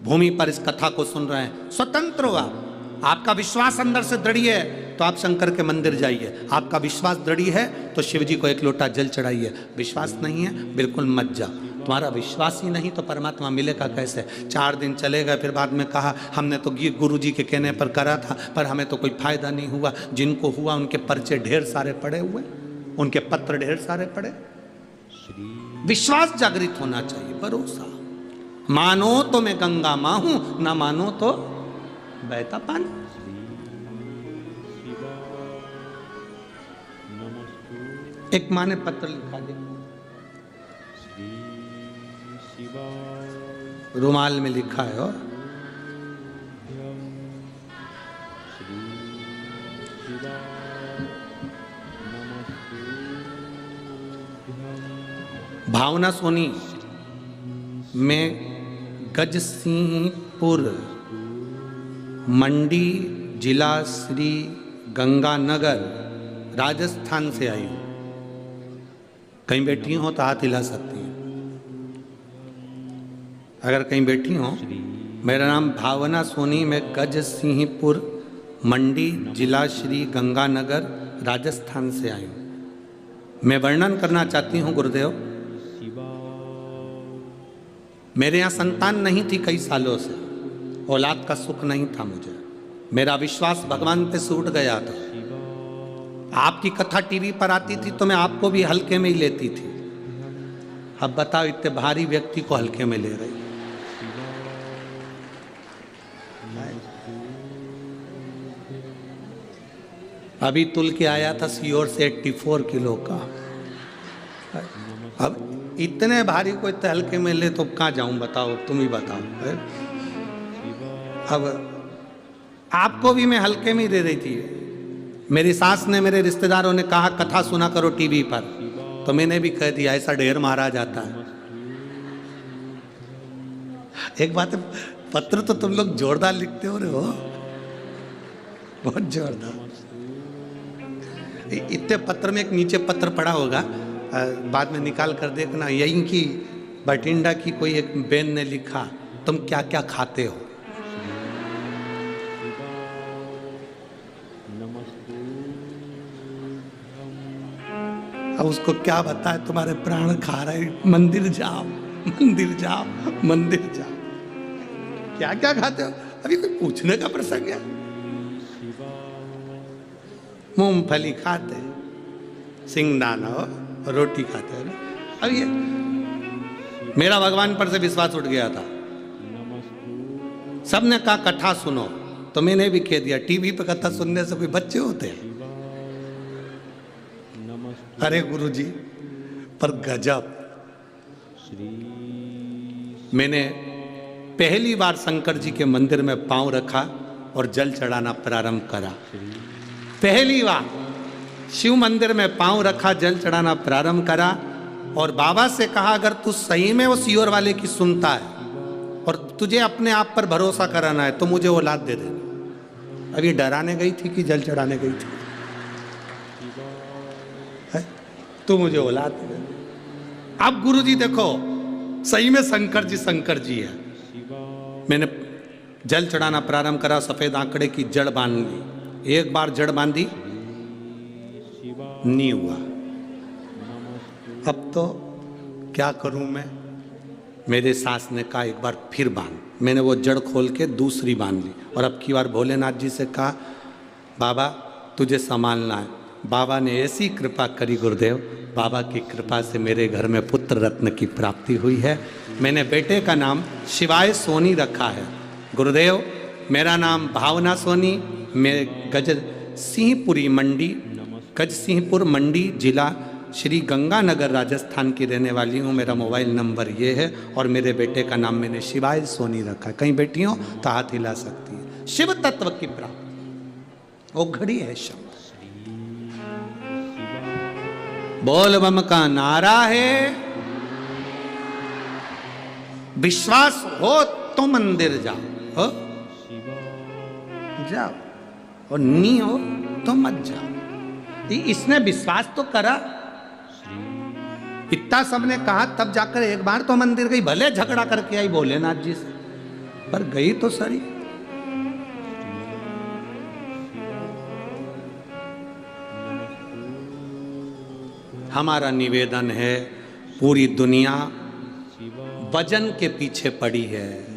भूमि पर इस कथा को सुन रहे हैं, स्वतंत्र हो आप। आपका विश्वास अंदर से दृढ़ है तो आप शंकर के मंदिर जाइए। आपका विश्वास दृढ़ है तो शिव जी को एक लोटा जल चढ़ाइए। विश्वास नहीं है बिल्कुल मत जा। तुम्हारा विश्वास ही नहीं तो परमात्मा मिलेगा कैसे? 4 दिन चलेगा, फिर बाद में कहा हमने तो गुरु जी के कहने पर करा था पर हमें तो कोई फायदा नहीं हुआ। जिनको हुआ उनके पर्चे ढेर सारे पड़े हुए, उनके पत्र ढेर सारे पड़े। विश्वास जागृत होना चाहिए, भरोसा। मानो तो मैं गंगा मां हूं, ना मानो तो बहता पानी। एक माँ ने पत्र लिखा, देखो रुमाल में लिखा है और भावना सोनी में गजसिंहपुर मंडी जिला श्री गंगानगर राजस्थान से आई हूँ। कहीं बैठी हो तो हाथ हिला सकती हैं अगर कहीं बैठी हो। मेरा नाम भावना सोनी, मैं गजसिंहपुर मंडी जिला श्री गंगानगर राजस्थान से आई हूँ। मैं वर्णन करना चाहती हूँ गुरुदेव, मेरे यहाँ संतान नहीं थी कई सालों से, औलाद का सुख नहीं था मुझे। मेरा विश्वास भगवान पे से उठ गया था। आपकी कथा टीवी पर आती थी तो मैं आपको भी हल्के में ही लेती थी। अब बताओ इतने भारी व्यक्ति को हल्के में ले रही। अभी तुल के आया था सीहोर से 84 किलो का। अब इतने भारी को इतने हल्के में ले तो कहाँ जाऊं? बताओ, तुम ही बताओ। अब आपको भी मैं हल्के में ही दे रही थी। मेरी सास ने, मेरे रिश्तेदारों ने कहा कथा सुना करो टीवी पर, तो मैंने भी कह दिया ऐसा ढेर मारा जाता है। एक बात है, पत्र तो तुम लोग जोरदार लिखते हो रहे हो, बहुत जोरदार। इतने पत्र में एक नीचे पत्र पड़ा होगा, बाद में निकाल कर देखना, यहीं की बठिंडा की कोई एक बहन ने लिखा, तुम क्या क्या खाते हो। अब उसको क्या बताए, तुम्हारे प्राण खा रहे, मंदिर जाओ मंदिर जाओ मंदिर जाओ। क्या क्या खाते हो, अभी कोई पूछने का प्रसंग है। मूंगफली खाते, सिंगदाना हो, रोटी खाते हैं। अब ये मेरा भगवान पर से विश्वास उठ गया था। सबने कहा कथा सुनो, तो मैंने भी कह दिया टीवी पे कथा सुनने से कोई बच्चे होते हैं। अरे गुरुजी, पर गजब। मैंने पहली बार शंकर जी के मंदिर में पांव रखा और जल चढ़ाना प्रारंभ करा। पहली बार शिव मंदिर में पांव रखा, जल चढ़ाना प्रारंभ करा और बाबा से कहा अगर तू सही में वो सीओर वाले की सुनता है और तुझे अपने आप पर भरोसा कराना है तो मुझे औलाद दे देना। अभी डराने गई थी कि जल चढ़ाने गई थी? तो मुझे औलाद दे देना। अब गुरुजी देखो, सही में शंकर जी है। मैंने जल चढ़ाना प्रारंभ करा, सफेद आंकड़े की जड़ बांध ली। एक बार जड़ बांधी, नहीं हुआ। अब तो क्या करूं मैं? मेरे सास ने कहा एक बार फिर बांध। मैंने वो जड़ खोल के दूसरी बांध ली और अब की बार भोलेनाथ जी से कहा बाबा तुझे संभालना है। बाबा ने ऐसी कृपा करी गुरुदेव, बाबा की कृपा से मेरे घर में पुत्र रत्न की प्राप्ति हुई है। मैंने बेटे का नाम शिवाय सोनी रखा है। गुरुदेव मेरा नाम भावना सोनी, मैं गज सिंहपुर मंडी जिला श्री गंगानगर राजस्थान की रहने वाली हूँ। मेरा मोबाइल नंबर ये है और मेरे बेटे का नाम मैंने शिवाय सोनी रखा है। कहीं बेटी हो तो हाथ हिला सकती है। शिव तत्व की प्राप्ति वो घड़ी है शब्द। बोल बम का नारा है, विश्वास हो तो मंदिर जाओ, हो जाओ और नहीं हो तो मत जाओ। इसने विश्वास तो करा, इतना सबने कहा, तब जाकर एक बार तो मंदिर गई। भले झगड़ा करके आई भोलेनाथ जी से, पर गई तो सही। हमारा निवेदन है, पूरी दुनिया वजन के पीछे पड़ी है।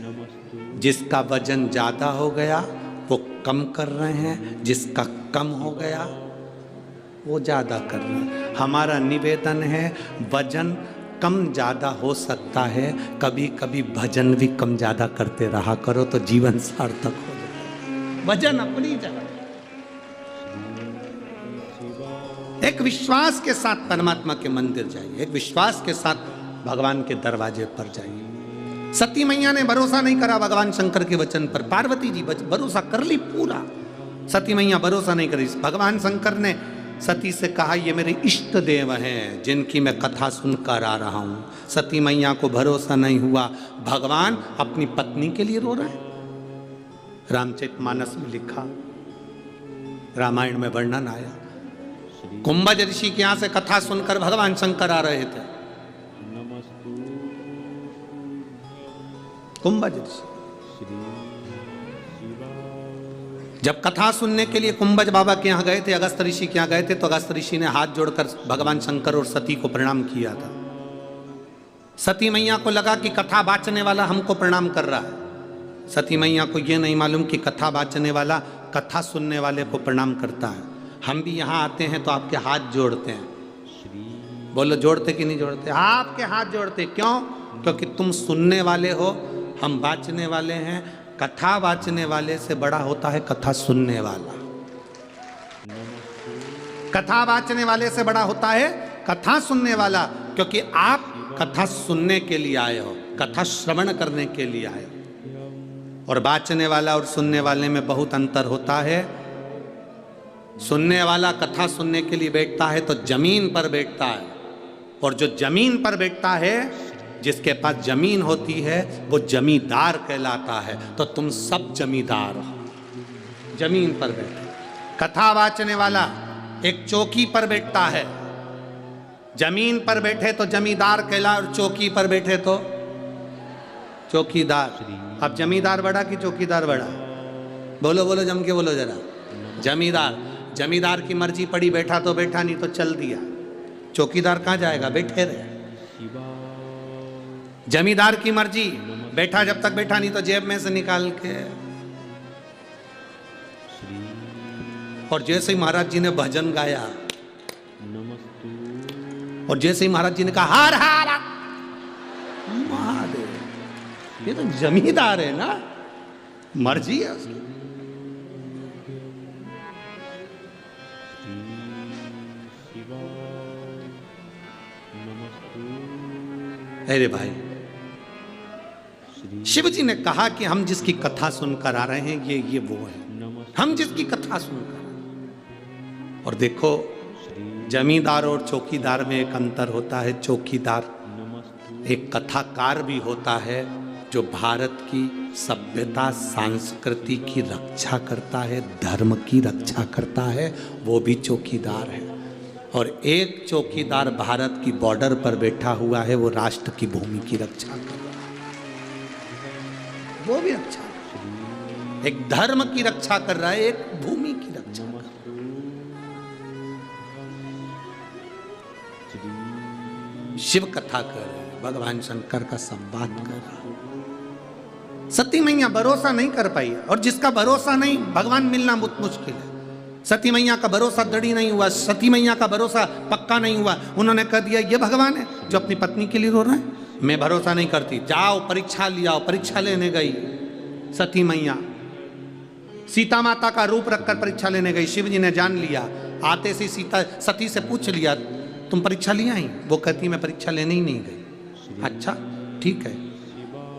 जिसका वजन ज्यादा हो गया वो कम कर रहे हैं, जिसका कम हो गया वो ज्यादा कर रहे हैं। हमारा निवेदन है, वजन कम ज्यादा हो सकता है, कभी कभी भजन भी कम ज्यादा करते रहा करो तो जीवन सार्थक हो जाए। वजन अपनी जगह, एक विश्वास के साथ परमात्मा के मंदिर जाइए, एक विश्वास के साथ भगवान के दरवाजे पर जाइए। सती मैया ने भरोसा नहीं करा भगवान शंकर के वचन पर, पार्वती जी भरोसा कर ली पूरा, सती मैया भरोसा नहीं करी। भगवान शंकर ने सती से कहा ये मेरे इष्ट देव हैं जिनकी मैं कथा सुनकर आ रहा हूँ। सती मैया को भरोसा नहीं हुआ, भगवान अपनी पत्नी के लिए रो रहे हैं। रामचरितमानस में लिखा, रामायण में वर्णन आया, कुंभज ऋषि के यहां से कथा सुनकर भगवान शंकर आ रहे थे। कुंभज ऋषि जब कथा सुनने के लिए कुंभज बाबा के यहाँ गए थे, अगस्त ऋषि के यहाँ गए थे, तो अगस्त ऋषि ने हाथ जोड़कर भगवान शंकर और सती को प्रणाम किया था। सती मैया को लगा कि कथा बाचने वाला हमको प्रणाम कर रहा है। सती मैया को यह नहीं मालूम कि कथा बाचने वाला कथा सुनने वाले को प्रणाम करता है। हम भी यहाँ आते हैं तो आपके हाथ जोड़ते हैं। बोलो जोड़ते कि नहीं जोड़ते? आपके हाथ जोड़ते। क्यों? क्योंकि तुम सुनने वाले हो, हम बाचने वाले हैं। कथा बाचने वाले से बड़ा होता है कथा सुनने वाला। कथा बाचने वाले से बड़ा होता है कथा सुनने वाला, क्योंकि आप कथा सुनने के लिए आए हो, कथा श्रवण करने के लिए आए हो। और बाचने वाला और सुनने वाले में बहुत अंतर होता है। सुनने वाला कथा सुनने के लिए बैठता है तो जमीन पर बैठता है, और जो जमीन पर बैठता है, जिसके पास जमीन होती है, वो जमींदार कहलाता है। तो तुम सब जमींदार हो, जमीन पर बैठे। कथा वाचने वाला एक चौकी पर बैठता है, जमीन पर बैठे तो जमींदार कहला और चौकी पर बैठे तो चौकीदार। अब जमींदार बड़ा कि चौकीदार बड़ा? बोलो बोलो, जम के बोलो जरा। जमींदार। जमींदार की मर्जी पड़ी, बैठा तो बैठा, नहीं तो चल दिया। चौकीदार कहाँ जाएगा? बैठे रहे। जमींदार की मर्जी, बैठा जब तक बैठा, नहीं तो जेब में से निकाल के। और जैसे ही महाराज जी ने भजन गाया और जैसे ही महाराज जी ने कहा हार हार महादेव, ये तो जमींदार है ना, मर्जी है उसकी। अरे भाई, शिव जी ने कहा कि हम जिसकी कथा सुनकर आ रहे हैं ये वो है, हम जिसकी कथा सुनकर। और देखो, जमींदार और चौकीदार में एक अंतर होता है। चौकीदार एक कथाकार भी होता है जो भारत की सभ्यता संस्कृति की रक्षा करता है, धर्म की रक्षा करता है, वो भी चौकीदार है। और एक चौकीदार भारत की बॉर्डर पर बैठा हुआ है, वो राष्ट्र की भूमि की रक्षा कर रहा है, वो भी रक्षा कर रहा है। एक धर्म की रक्षा कर रहा है, एक भूमि की रक्षा कर रहा है। शिव कथा कर रहे हैं, भगवान शंकर का संवाद कर रहा है। सती मैया भरोसा नहीं कर पाई, और जिसका भरोसा नहीं, भगवान मिलना बहुत मुश्किल है। सती मैया का भरोसा दृढ़ नहीं हुआ, सती मैया का भरोसा पक्का नहीं हुआ। उन्होंने कह दिया ये भगवान है जो अपनी पत्नी के लिए रो रहा है, मैं भरोसा नहीं करती, जाओ परीक्षा लियाओ। परीक्षा लेने गई सती मैया, सीता माता का रूप रखकर परीक्षा लेने गई। शिव जी ने जान लिया, आते से सीता सती से पूछ लिया तुम परीक्षा लिया ही? वो कहती मैं परीक्षा लेने ही नहीं गई। अच्छा ठीक है,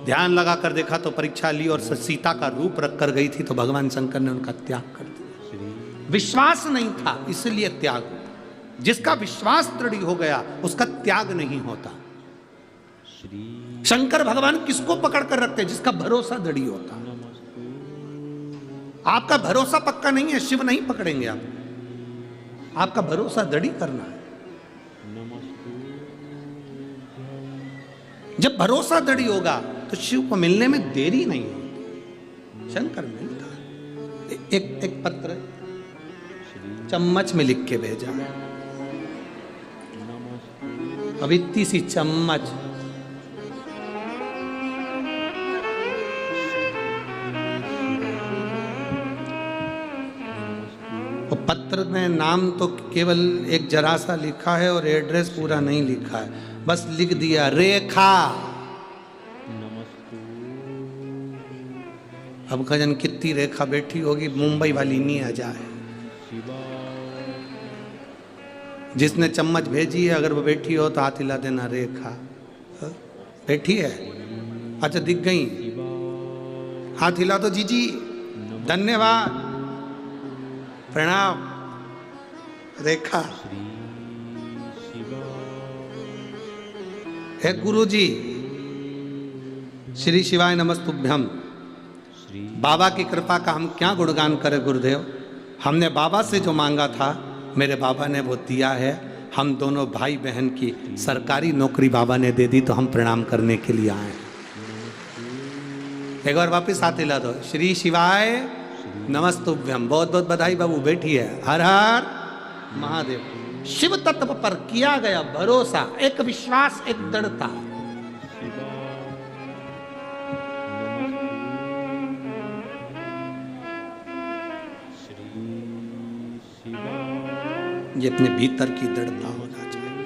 ध्यान लगा कर देखा तो परीक्षा ली और सीता का रूप रख कर गई थी, तो भगवान शंकर ने उनका त्याग कर दिया। विश्वास नहीं था इसलिए त्याग। जिसका विश्वास दृढ़ हो गया उसका त्याग नहीं होता। शंकर भगवान किसको पकड़ कर रखते? जिसका भरोसा दृढ़ होता। आपका भरोसा पक्का नहीं है, शिव नहीं पकड़ेंगे आप। आपका भरोसा दृढ़ करना है। जब भरोसा दृढ़ होगा तो शिव को मिलने में देरी नहीं होती। शंकर मिलता है। एक पत्र चम्मच में लिख के भेजा, अब इतनी सी चम्मच, पत्र में नाम तो केवल एक जरा सा लिखा है और एड्रेस पूरा नहीं लिखा है, बस लिख दिया रेखा। अब खजन कितनी रेखा बैठी होगी, मुंबई वाली नहीं आ जाए। जिसने चम्मच भेजी है अगर वो बैठी हो तो हाथ हिला देना, रेखा बैठी है। अच्छा दिख गई, हाथ हिला दो जीजी, धन्यवाद, प्रणाम। रेखा है गुरु जी, श्री शिवाय नमस्तुभ्यम। बाबा की कृपा का हम क्या गुणगान करें गुरुदेव। हमने बाबा से जो मांगा था मेरे बाबा ने वो दिया है। हम दोनों भाई बहन की सरकारी नौकरी बाबा ने दे दी, तो हम प्रणाम करने के लिए आए। एक बार वापस हाथ हिला दो, श्री शिवाय नमस्तुभ्यम। बहुत बहुत बधाई बाबू, बैठी है। हर हर महादेव। शिव तत्व पर किया गया भरोसा, एक विश्वास, एक दृढ़ता। ये अपने भीतर की दृढ़ता होना चाहिए।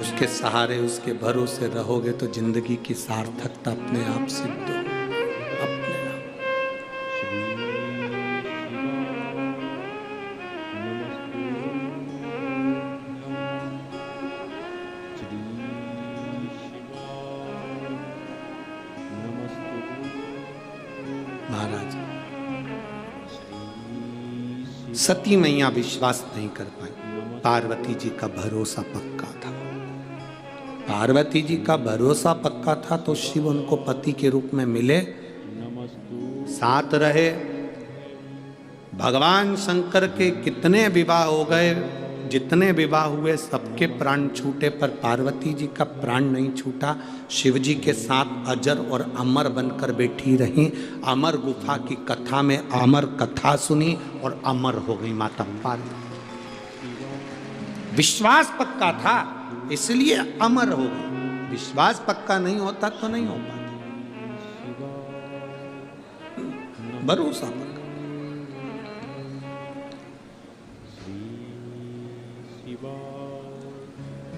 उसके सहारे, उसके भरोसे रहोगे तो जिंदगी की सार्थकता अपने आप सिद्ध हो। महाराज सती मैया विश्वास नहीं कर पाई। पार्वती जी का भरोसा पक्का था। पार्वती जी का भरोसा पक्का था तो शिव उनको पति के रूप में मिले, साथ रहे, भगवान शंकर के कितने विवाह हो गए, जितने विवाह हुए सबके प्राण छूटे, पर पार्वती जी का प्राण नहीं छूटा। शिव जी के साथ अजर और अमर बनकर बैठी रहीं। अमर गुफा की कथा में अमर कथा सुनी और अमर हो गई माता पार्वती। विश्वास पक्का था इसलिए अमर हो गई। विश्वास पक्का नहीं होता तो नहीं हो पाता। भरोसा पक्का।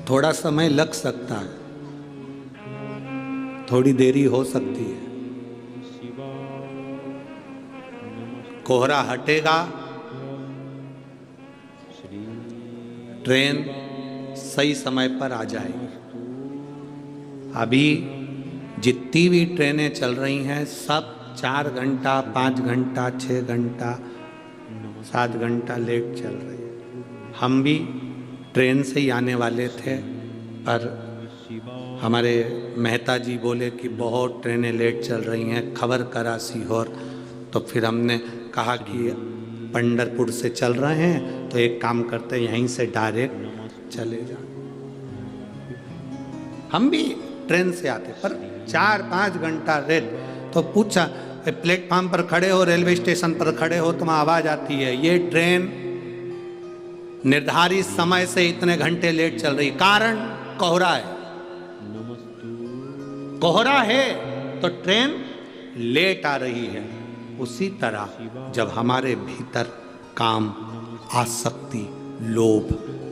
थोड़ा समय लग सकता है, थोड़ी देरी हो सकती है। कोहरा हटेगा, ट्रेन सही समय पर आ जाएगी। अभी जितनी भी ट्रेनें चल रही हैं सब 4 घंटा, 5 घंटा, 6 घंटा, 7 घंटा लेट चल रही है। हम भी ट्रेन से ही आने वाले थे, पर हमारे मेहता जी बोले कि बहुत ट्रेनें लेट चल रही हैं, खबर करा सीहोर। तो फिर हमने कहा कि पंढरपुर से चल रहे हैं तो एक काम करते हैं यहीं से डायरेक्ट चले जाए। हम भी ट्रेन से आते, पर 4-5 घंटा लेट। तो पूछा, प्लेटफार्म पर खड़े हो, रेलवे स्टेशन पर खड़े हो, तो वहाँ आवाज़ आती है ये ट्रेन निर्धारित समय से इतने घंटे लेट चल रही। कारण कोहरा है। कोहरा है तो ट्रेन लेट आ रही है। उसी तरह जब हमारे भीतर काम, आसक्ति, लोभ,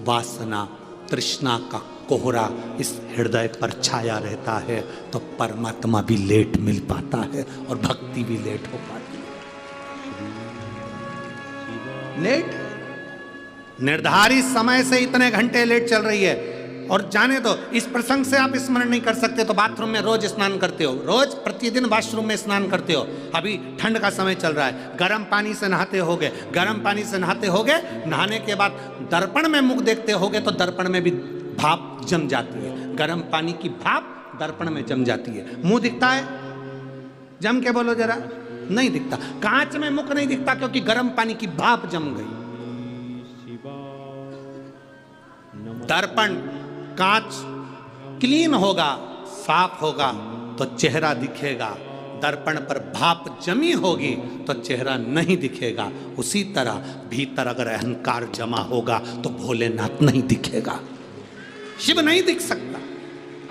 वासना, तृष्णा का कोहरा इस हृदय पर छाया रहता है तो परमात्मा भी लेट मिल पाता है और भक्ति भी लेट हो पाती है। लेट, निर्धारित समय से इतने घंटे लेट चल रही है। और जाने दो, इस प्रसंग से आप स्मरण नहीं कर सकते तो बाथरूम में रोज स्नान करते हो, रोज प्रतिदिन वॉशरूम में स्नान करते हो। अभी ठंड का समय चल रहा है, गर्म पानी से नहाते होगे, गर्म पानी से नहाते होगे, नहाने के बाद दर्पण में मुख देखते होगे तो दर्पण में भी भाप जम जाती है। गर्म पानी की भाप दर्पण में जम जाती है। मुंह दिखता है? जम के बोलो जरा। नहीं दिखता। कांच में मुख नहीं दिखता क्योंकि गर्म पानी की भाप जम गई। दर्पण, कांच क्लीन होगा, साफ होगा तो चेहरा दिखेगा। दर्पण पर भाप जमी होगी तो चेहरा नहीं दिखेगा। उसी तरह भीतर अगर अहंकार जमा होगा तो भोलेनाथ नहीं दिखेगा, शिव नहीं दिख सकता।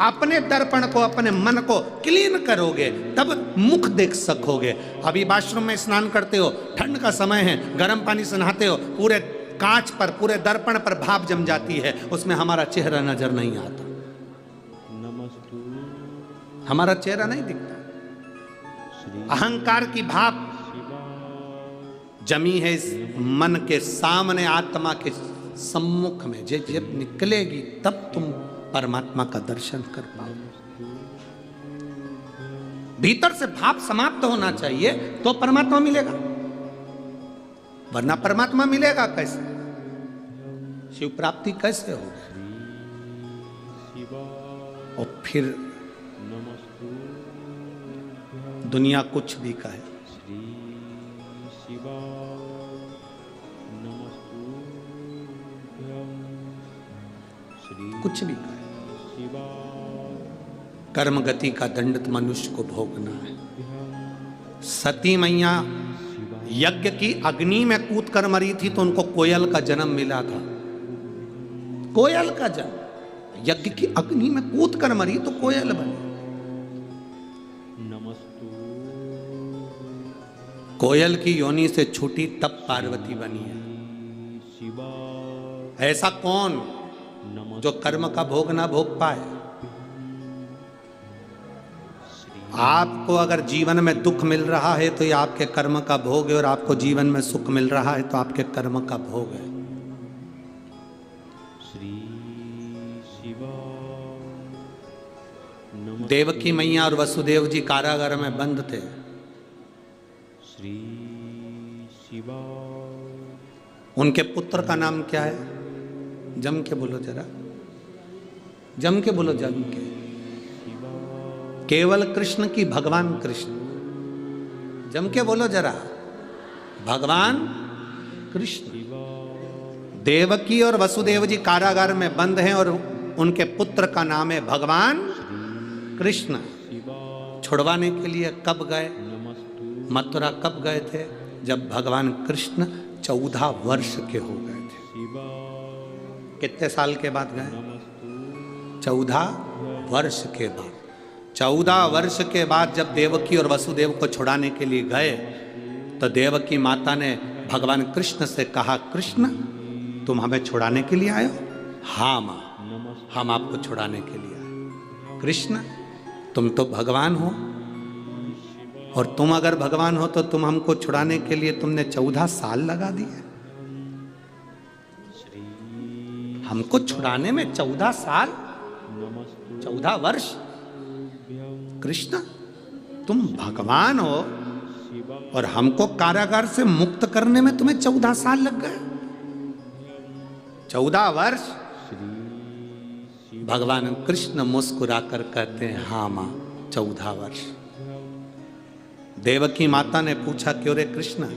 अपने दर्पण को, अपने मन को क्लीन करोगे तब मुख देख सकोगे। अभी वॉशरूम में स्नान करते हो, ठंड का समय है, गर्म पानी से नहाते हो, पूरे कांच पर, पूरे दर्पण पर भाप जम जाती है, उसमें हमारा चेहरा नजर नहीं आता, हमारा चेहरा नहीं दिखता। अहंकार की भाप जमी है इस मन के सामने, आत्मा के सम्मुख में। जब निकलेगी तब तुम परमात्मा का दर्शन कर पाओगे। भीतर से भाप समाप्त होना चाहिए तो परमात्मा मिलेगा, वरना परमात्मा मिलेगा कैसे? शिव प्राप्ति कैसे हो? और फिर दुनिया कुछ भी कहे, कुछ भी कहे, कर्म गति का दंड मनुष्य को भोगना है। सती मैया यज्ञ की अग्नि में कूद कर मरी थी तो उनको कोयल का जन्म मिला था। कोयल का जन्म, यज्ञ की अग्नि में कूद कर मरी तो कोयल बनी। कोयल की योनि से छूटी तब पार्वती बनी है। ऐसा कौन जो कर्म का भोग ना भोग पाए? आपको अगर जीवन में दुख मिल रहा है तो ये आपके कर्म का भोग है, और आपको जीवन में सुख मिल रहा है तो आपके कर्म का भोग है। देवकी मैया और वसुदेव जी कारागार में बंद थे। उनके पुत्र का नाम क्या है? जम के बोलो जरा, जम के बोलो, जम के। केवल कृष्ण की भगवान कृष्ण, जम के बोलो जरा। भगवान कृष्ण। देवकी और वसुदेव जी कारागार में बंद हैं और उनके पुत्र का नाम है भगवान कृष्ण। छुड़वाने के लिए कब गए, मथुरा कब गए थे? जब भगवान कृष्ण 14 वर्ष के हो गए थे। कितने साल के बाद गए? 14 वर्ष के बाद। 14 वर्ष के बाद जब देवकी और वसुदेव को छुड़ाने के लिए गए तो देवकी माता ने भगवान कृष्ण से कहा, कृष्ण तुम हमें छुड़ाने के लिए आए हो? हाँ माँ, हम आपको छुड़ाने के लिए आए। कृष्ण तुम तो भगवान हो, और तुम अगर भगवान हो तो तुम हमको छुड़ाने के लिए तुमने 14 साल लगा दिए। हमको छुड़ाने में 14 साल, 14 वर्ष। कृष्ण तुम भगवान हो और हमको कारागार से मुक्त करने में तुम्हें 14 साल लग गए। 14 वर्ष। भगवान कृष्ण मुस्कुराकर कहते हैं, हाँ मां 14 वर्ष। देवकी माता ने पूछा, क्यों रे कृष्ण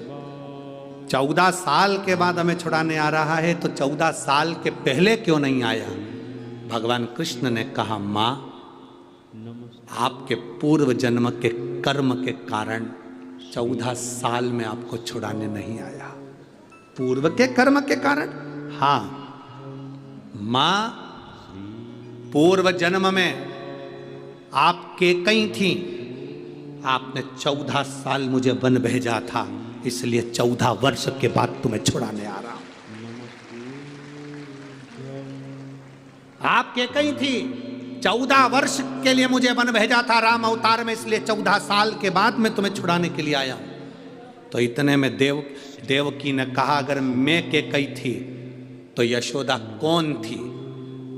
14 साल के बाद हमें छुड़ाने आ रहा है, तो 14 साल के पहले क्यों नहीं आया? भगवान कृष्ण ने कहा, मां आपके पूर्व जन्म के कर्म के कारण 14 साल में आपको छुड़ाने नहीं आया। पूर्व के कर्म के कारण? हाँ मां, पूर्व जन्म में आप केकई थी, आपने 14 साल मुझे वन भेजा था, इसलिए 14 वर्ष के बाद तुम्हें छुड़ाने आ रहा हूं। आप केकई थी, 14 वर्ष के लिए मुझे वन भेजा था राम अवतार में, इसलिए 14 साल के बाद मैं तुम्हें छुड़ाने के लिए आया हूं। तो इतने में देवकी ने कहा, अगर मैं केकई थी तो यशोदा कौन थी?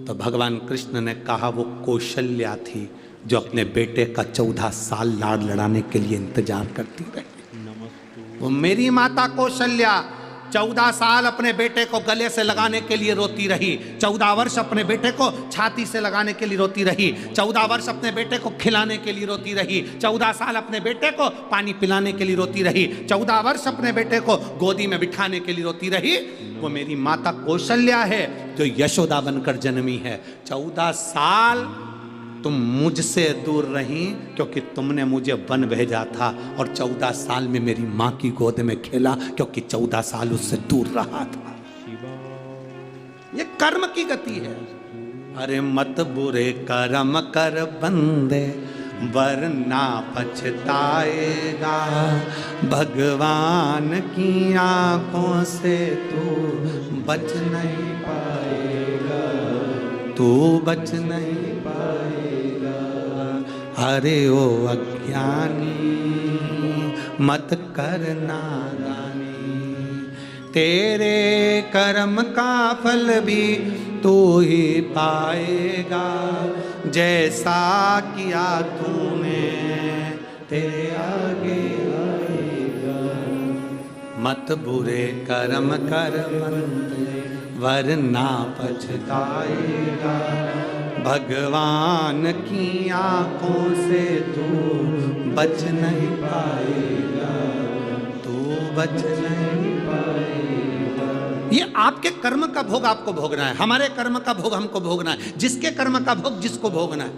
तो भगवान कृष्ण ने कहा, वो कौशल्या थी, जो अपने बेटे का 14 साल लाड लड़ाने के लिए इंतजार करती रही। वो मेरी माता कौशल्या 14 साल अपने बेटे को गले से लगाने के लिए रोती रही, 14 वर्ष अपने बेटे को छाती से लगाने के लिए रोती रही, 14 वर्ष अपने बेटे को खिलाने के लिए रोती रही, 14 साल अपने बेटे को पानी पिलाने के लिए रोती रही, 14 वर्ष अपने बेटे को गोदी में बिठाने के लिए रोती रही। वो मेरी माता कौशल्या है, जो यशोदा बनकर जन्मी है। 14 साल तुम मुझसे दूर रही क्योंकि तुमने मुझे वन भेजा था, और 14 साल में मेरी माँ की गोद में खेला क्योंकि 14 साल उससे दूर रहा था। ये कर्म की गति है। अरे मत बुरे कर्म कर बंदे, वरना पछताएगा, भगवान की आंखों से तू बच नहीं पाएगा, तू बच नहीं पाएगा। अरे ओ अज्ञानी मत कर नादानी, तेरे कर्म का फल भी तू ही पाएगा, जैसा किया तूने तेरे आगे आएगा। मत बुरे कर्म कर बंदे, वरना पछताएगा, भगवान की आंखों से तू बच नहीं पाएगा, तू बच नहीं पाएगा। ये आपके कर्म का भोग आपको भोगना है, हमारे कर्म का भोग हमको भोगना है, जिसके कर्म का भोग जिसको भोगना है।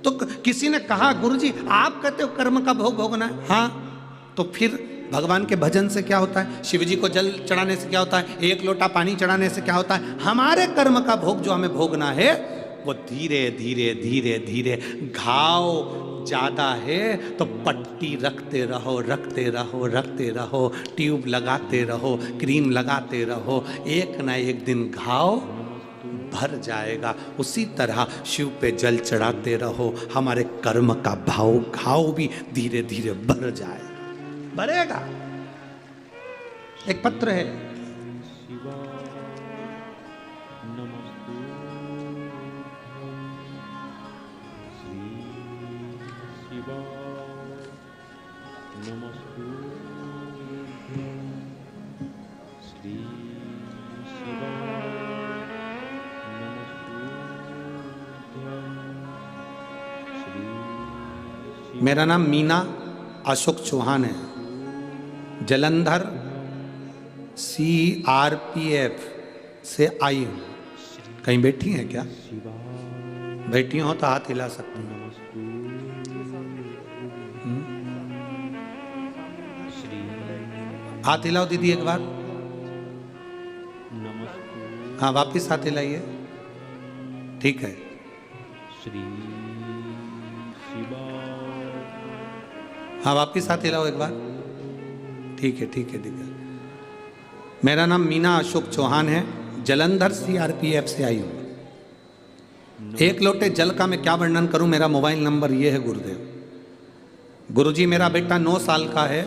तो किसी ने कहा, गुरुजी आप कहते हो कर्म का भोग भोगना है, हाँ तो फिर भगवान के भजन से क्या होता है? शिव जी को जल चढ़ाने से क्या होता है? एक लोटा पानी चढ़ाने से क्या होता है? हमारे कर्म का भोग जो हमें भोगना है वो धीरे धीरे धीरे धीरे, घाव ज़्यादा है तो पट्टी रखते रहो रखते रहो रखते रहो, ट्यूब लगाते रहो, क्रीम लगाते रहो, एक ना एक दिन घाव भर जाएगा। उसी तरह शिव पे जल चढ़ाते रहो, हमारे कर्म का भाव घाव भी धीरे धीरे भर जाएगा, भरेगा। एक पत्र है, मेरा नाम मीना अशोक चौहान है, जलंधर CRPF से आई हूँ। कहीं बैठी हैं क्या? बैठी हो तो हाथ हिला सकती हैं। हाथ हिलाओ दीदी एक बार। हाँ वापिस हाथ हिलाइए। ठीक है। हाँ वापिस हाथ हिलाओ एक बार। ठीक है ठीक है ठीक है। मेरा नाम मीना अशोक चौहान है, जलंधर CRPF से आई हूँ। एक लोटे जल का मैं क्या वर्णन करूं। मेरा मोबाइल नंबर ये है गुरुदेव। गुरुजी मेरा बेटा 9 साल का है।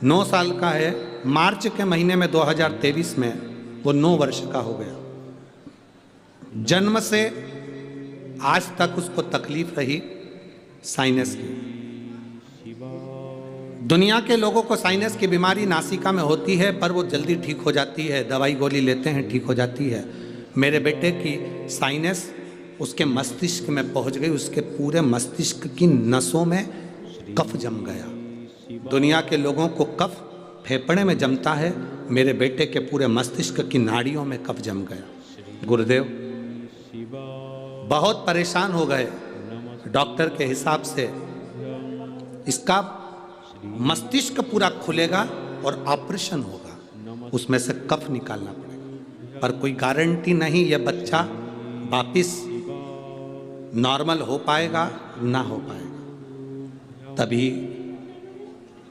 9 साल का है। मार्च के महीने में 2023 में वो 9 वर्ष का हो गया। जन्म से आज तक उसको तकलीफ रही साइनस की। दुनिया के लोगों को साइनस की बीमारी नासिका में होती है, पर वो जल्दी ठीक हो जाती है, दवाई गोली लेते हैं ठीक हो जाती है। मेरे बेटे की साइनस उसके मस्तिष्क में पहुंच गई। उसके पूरे मस्तिष्क की नसों में कफ जम गया। दुनिया के लोगों को कफ फेफड़े में जमता है, मेरे बेटे के पूरे मस्तिष्क की नाड़ियों में कफ जम गया। गुरुदेव बहुत परेशान हो गए। डॉक्टर के हिसाब से इसका मस्तिष्क पूरा खुलेगा और ऑपरेशन होगा, उसमें से कफ निकालना पड़ेगा, पर कोई गारंटी नहीं ये बच्चा वापिस नॉर्मल हो पाएगा ना हो पाएगा। तभी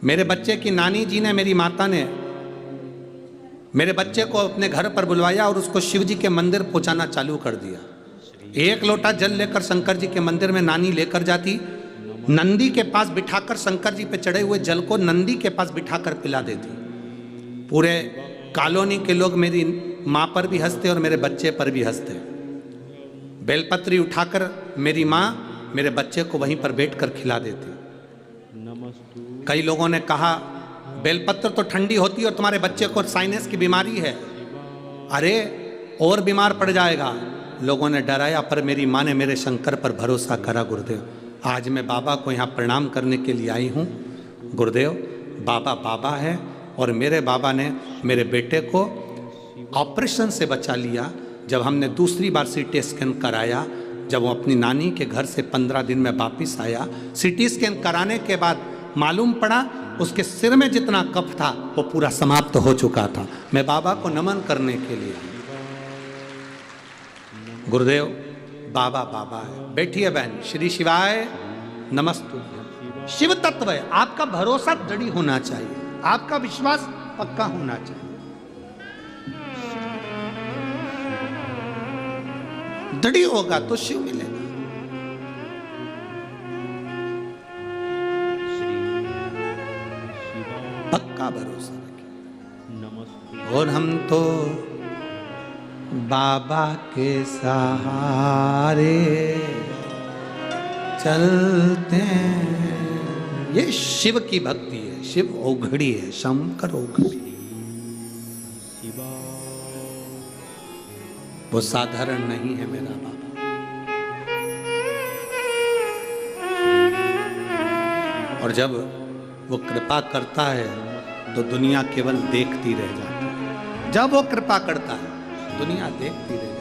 मेरे बच्चे की नानी जी ने, मेरी माता ने मेरे बच्चे को अपने घर पर बुलवाया और उसको शिव जी के मंदिर पहुंचाना चालू कर दिया। एक लोटा जल लेकर शंकर जी के मंदिर में नानी लेकर जाती, नंदी के पास बिठाकर शंकर जी पे चढ़े हुए जल को नंदी के पास बिठाकर पिला देती। पूरे कॉलोनी के लोग मेरी माँ पर भी हंसते और मेरे बच्चे पर भी हंसते। बेलपत्री उठाकर मेरी माँ मेरे बच्चे को वहीं पर बैठकर खिला देती। कई लोगों ने कहा बेलपत्र तो ठंडी होती है और तुम्हारे बच्चे को साइनस की बीमारी है, अरे और बीमार पड़ जाएगा। लोगों ने डराया, पर मेरी माँ ने मेरे शंकर पर भरोसा करा। गुरुदेव आज मैं बाबा को यहाँ प्रणाम करने के लिए आई हूँ। गुरुदेव बाबा बाबा है और मेरे बाबा ने मेरे बेटे को ऑपरेशन से बचा लिया। जब हमने दूसरी बार CT स्कैन कराया, जब वो अपनी नानी के घर से 15 दिन में वापस आया, CT स्कैन कराने के बाद मालूम पड़ा उसके सिर में जितना कफ था वो पूरा समाप्त हो चुका था। मैं बाबा को नमन करने के लिए। गुरुदेव बाबा बाबा है। बैठिए बहन। श्री शिवाय नमस्तुभ्यं। शिव तत्व है। आपका भरोसा दृढ़ होना चाहिए, आपका विश्वास पक्का होना चाहिए। दृढ़ होगा तो शिव मिलेगा। पक्का भरोसा रखिए। और हम तो बाबा के सहारे चलते हैं। ये शिव की भक्ति है। शिव औघड़ी है, शंकर औघड़ी। वो साधारण नहीं है मेरा बाबा। और जब वो कृपा करता है तो दुनिया केवल देखती रह जाती है। जब वो कृपा करता है दुनिया देखती रह जाती है।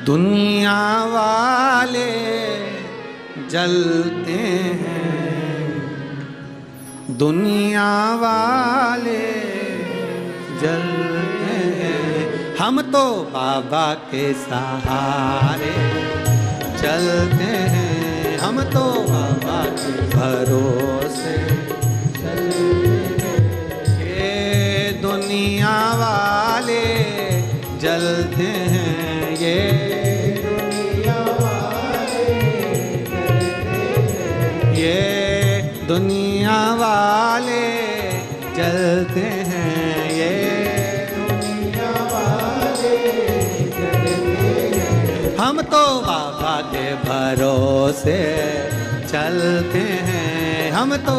दुनिया वाले जलते हैं, दुनिया वाले जलते हैं, हम तो बाबा के सहारे चलते हैं। हम तो बाबा के भरोसे चलते हैं। ये दुनिया वाले जलते हैं, ये दुनिया वाले जलते हैं, ये दुनिया वाले जलते हैं, ये दुनिया वाले जलते हैं। हम तो बाबा के भरोसे चलते हैं। हम तो